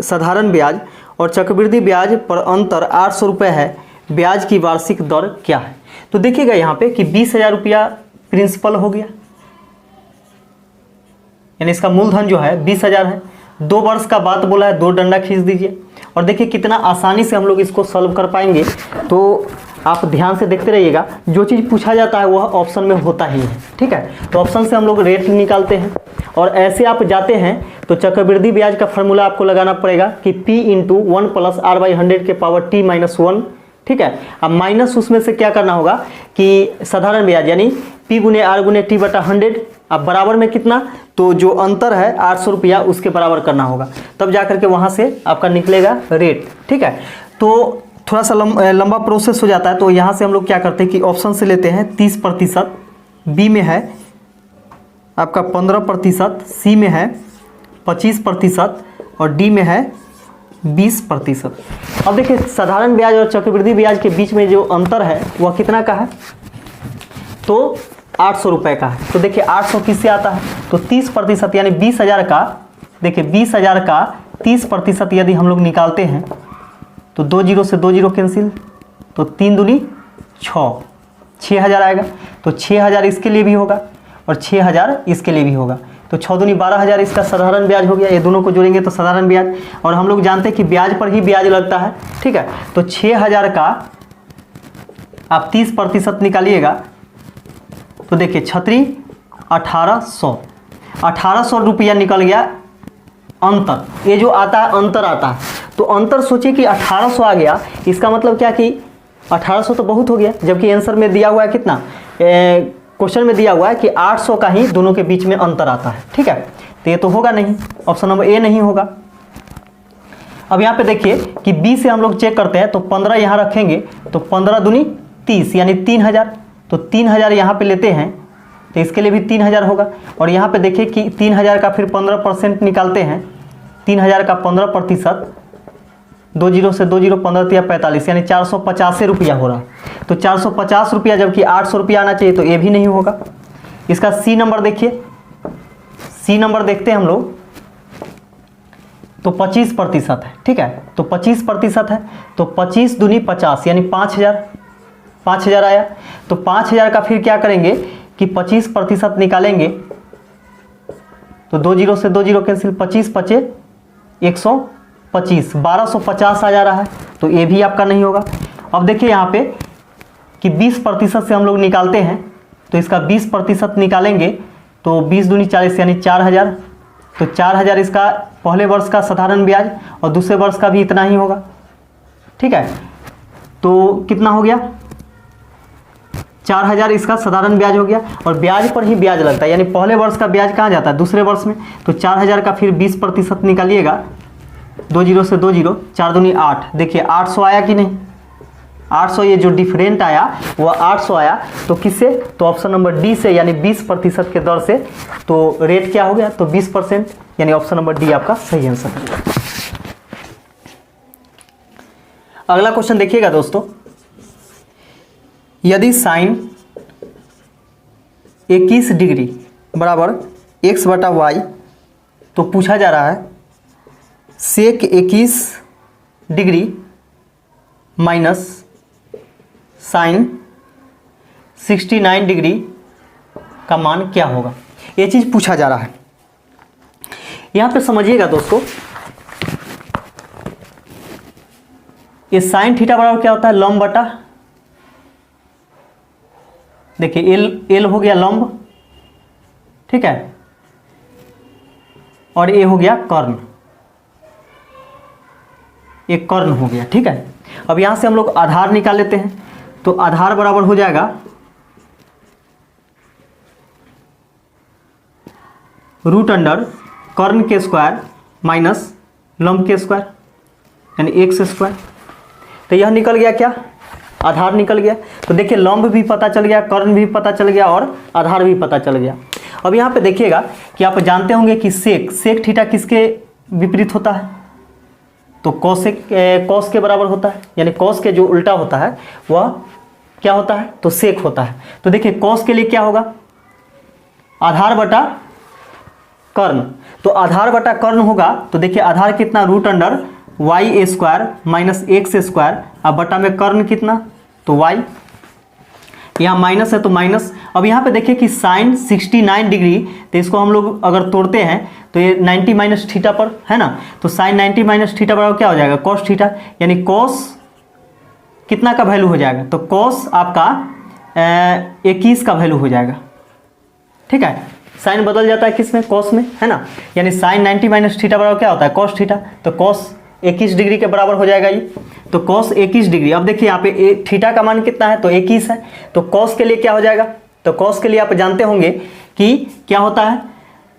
साधारण ब्याज और चक्रवृद्धि ब्याज पर अंतर 800 रुपये है, ब्याज की वार्षिक दर क्या है। तो देखिएगा यहाँ पे कि 20,000 रुपया प्रिंसिपल हो गया, यानी इसका मूलधन जो है 20,000 है। 2 वर्ष का बात बोला है, 2 डंडा खींच दीजिए और देखिए कितना आसानी से हम लोग इसको सॉल्व कर पाएंगे। तो आप ध्यान से देखते रहिएगा, जो चीज़ पूछा जाता है वह ऑप्शन में होता ही है, ठीक है। तो ऑप्शन से हम लोग रेट निकालते हैं और ऐसे आप जाते हैं तो चक्रवृद्धि ब्याज का फॉर्मूला आपको लगाना पड़ेगा कि P × 1 + R/100 के पावर T - 1, ठीक है। अब माइनस उसमें से क्या करना होगा कि साधारण ब्याज यानी P × R × T/100, अब बराबर में कितना, तो जो अंतर है 800 रुपया उसके बराबर करना होगा, तब जा करके वहाँ से आपका निकलेगा रेट, ठीक है। तो थोड़ा सा लंबा प्रोसेस हो जाता है। तो यहाँ से हम लोग क्या करते हैं कि ऑप्शन से लेते हैं 30%, बी में है आपका 15%, सी में है 25% और डी में है 20%। अब देखिए साधारण ब्याज और चक्रवृद्धि ब्याज के बीच में जो अंतर है वह कितना का है, तो 800 रुपये का है। तो देखिए 800 किससे आता है, तो 30% यानी 20,000 का, देखिए 20,000 का 30% यदि हम लोग निकालते हैं तो 2 0 से 2 0 कैंसिल, तो 3 दूनी 6, 6,000 आएगा। तो 6,000 इसके लिए भी होगा और 6,000 इसके लिए भी होगा, तो 6 दूनी 12,000 इसका साधारण ब्याज हो गया। ये दोनों को जोड़ेंगे तो साधारण ब्याज, और हम लोग जानते हैं कि ब्याज पर ही ब्याज लगता है, ठीक है। तो 6,000 का आप 30% निकालिएगा तो देखिए 6 1800 रुपया निकल गया अंतर। ये जो आता है अंतर आता है, तो अंतर सोचिए कि 1800 आ गया, इसका मतलब क्या कि 1800 तो बहुत हो गया, जबकि आंसर में दिया हुआ है कितना, क्वेश्चन में दिया हुआ है कि 800 का ही दोनों के बीच में अंतर आता है, ठीक है। तो ये तो होगा नहीं, ऑप्शन नंबर ए नहीं होगा। अब यहाँ पे देखिए कि बी से हम लोग चेक करते हैं, तो 15 यहाँ रखेंगे तो 15 दूनी 30 यानी 3,000, तो 3,000 यहाँ पे लेते हैं तो इसके लिए भी 3,000 होगा। और यहाँ पे देखिए कि 3,000 का फिर 15% निकालते हैं, 3,000 का 15%, 2 0 से 2 0 15 × 45 यानी 450 रुपया हो रहा। तो 450 रुपया जबकि 800 रुपया आना चाहिए, तो ये भी नहीं होगा। इसका सी नंबर देखिए, सी नंबर देखते हैं हम लोग, तो 25% है, ठीक है। तो 25% है तो 25 दूनी 50 यानी 5,000 आया। तो 5,000 का फिर क्या करेंगे कि 25% निकालेंगे तो 2 0 से 2 0 कैंसिल, 25 × 5 = 125, 1250 आ जा रहा है, तो ये भी आपका नहीं होगा। अब देखिए यहाँ पे कि 20% से हम लोग निकालते हैं, तो इसका 20% निकालेंगे तो 20 दूनी 40 यानी 4,000, तो 4,000 इसका पहले वर्ष का साधारण ब्याज और दूसरे वर्ष का भी इतना ही होगा, ठीक है। तो कितना हो गया, 4,000 इसका साधारण ब्याज हो गया और ब्याज पर ही ब्याज लगता है, यानी पहले वर्ष का ब्याज कहाँ जाता है, दूसरे वर्ष में। तो 4,000 का फिर 20% निकालिएगा, 2 0 से 2 0, 4 दूनी 8, देखिए 800 आया कि नहीं, 800, ये जो डिफरेंट आया वह 800 आया। तो किससे, तो ऑप्शन नंबर डी से, यानी 20% के दर से। तो रेट क्या हो गया, तो 20%, यानी ऑप्शन नंबर डी आपका सही आंसर है। अगला क्वेश्चन देखिएगा दोस्तों, यदि साइन 21 डिग्री बराबर x/y, तो पूछा जा रहा है सेक 21 डिग्री माइनस साइन 69 डिग्री का मान क्या होगा, ये चीज़ पूछा जा रहा है। यहाँ पे समझिएगा दोस्तों, ये साइन थीटा बराबर क्या होता है, लंब बटा, देखिए एल हो गया लंब, ठीक है, और ए हो गया कर्ण, एक कर्ण हो गया, ठीक है। अब यहां से हम लोग आधार निकाल लेते हैं, तो आधार बराबर हो जाएगा √अंडर कर्ण के स्क्वायर माइनस लंब के स्क्वायर यानी x²। तो यह निकल गया क्या, आधार निकल गया। तो देखिए लंब भी पता चल गया, कर्ण भी पता चल गया और आधार भी पता चल गया। अब यहाँ पे देखिएगा कि आप जानते होंगे कि सेक थीटा किसके विपरीत होता है, तो कॉस के बराबर होता है, यानी कॉस के जो उल्टा होता है वह क्या होता है, तो सेक होता है। तो देखिए कॉस के लिए क्या होगा, आधार बटा कर्ण। तो आधार बटा कर्ण होगा, तो देखिए आधार कितना, root under y square minus x square, अब बटा में कर्ण कितना, तो वाई, यहाँ माइनस है तो माइनस। अब यहाँ पे देखिए कि साइन 69 डिग्री, तो इसको हम लोग अगर तोड़ते हैं तो ये 90 माइनस थीटा पर है ना, तो साइन 90 माइनस थीटा बराबर क्या हो जाएगा, कॉस थीटा, यानी कॉस कितना का वैल्यू हो जाएगा, तो कॉस आपका 21 का वैल्यू हो जाएगा। ठीक है, साइन बदल जाता है किस में, कॉस में, है ना, यानी साइन 90 माइनस थीटा बराबर क्या होता है, कॉस थीटा, तो कॉस 21 डिग्री के बराबर हो जाएगा ये। तो कॉस 21 डिग्री, अब देखिए यहाँ पे थीटा का मान कितना है, तो 21 है, तो कॉस के लिए क्या हो जाएगा, तो कॉस के लिए आप जानते होंगे कि क्या होता है,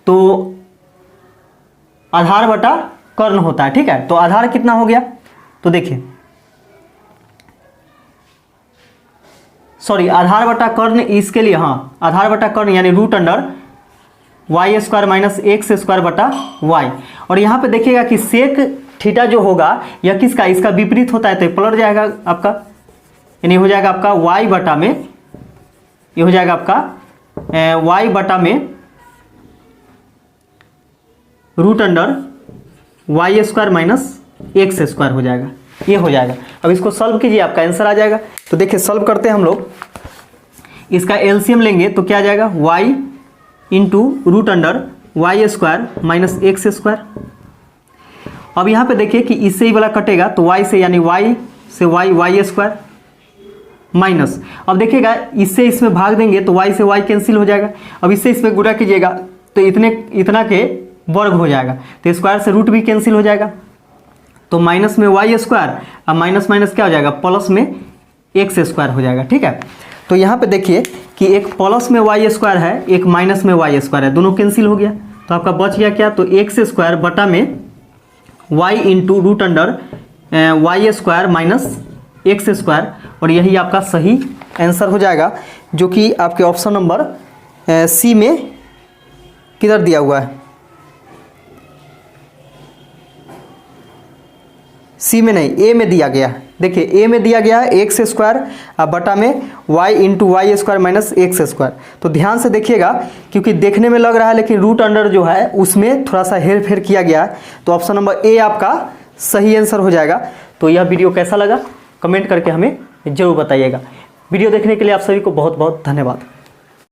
तो आधार बटा कर्ण होता है। ठीक है, तो आधार कितना हो गया, तो देखिए सॉरी आधार बटा कर्ण इसके लिए, हाँ आधार बटा कर्ण यानी root under y square minus x square बटा वाई। और यहाँ पे देखिएगा कि सेक थीटा जो होगा यह किसका, इसका विपरीत होता है, तो पलट जाएगा आपका, यानी हो जाएगा आपका वाई बटा में, ये हो जाएगा आपका वाई बटा में root under y square minus x square हो जाएगा, ये हो जाएगा। अब इसको सॉल्व कीजिए, आपका आंसर आ जाएगा। तो देखिए सॉल्व करते हैं हम लोग, इसका एलसीएम लेंगे तो क्या आ जाएगा, y into root under y square minus x square. अब यहाँ पे देखिए कि इससे ही वाला कटेगा, तो y से यानी y से वाई स्क्वायर माइनस, अब देखिएगा इससे इसमें भाग देंगे तो y से y कैंसिल हो जाएगा। अब इससे इसमें गुणा कीजिएगा तो इतना के वर्ग हो जाएगा, तो स्क्वायर से रूट भी कैंसिल हो जाएगा, तो माइनस में वाई स्क्वायर, अब माइनस माइनस क्या हो जाएगा, प्लस में एक्स स्क्वायर हो जाएगा। ठीक है, तो यहाँ पे देखिए कि एक प्लस में वाई स्क्वायर है, एक माइनस में वाई स्क्वायर है, दोनों कैंसिल हो गया, तो आपका बच गया क्या, तो एक्स स्क्वायर बटा में y into root under y square minus x square, और यही आपका सही आंसर हो जाएगा, जो कि आपके ऑप्शन नंबर सी में किधर दिया हुआ है, सी में नहीं ए में दिया गया है। देखिए ए में दिया गया है एक्स स्क्वायर बटा में y into y square minus x square. तो ध्यान से देखिएगा, क्योंकि देखने में लग रहा है लेकिन रूट अंडर जो है उसमें थोड़ा सा हेर फेर किया गया है, तो ऑप्शन नंबर ए आपका सही आंसर हो जाएगा। तो यह वीडियो कैसा लगा कमेंट करके हमें जरूर बताइएगा। वीडियो देखने के लिए आप सभी को बहुत बहुत धन्यवाद।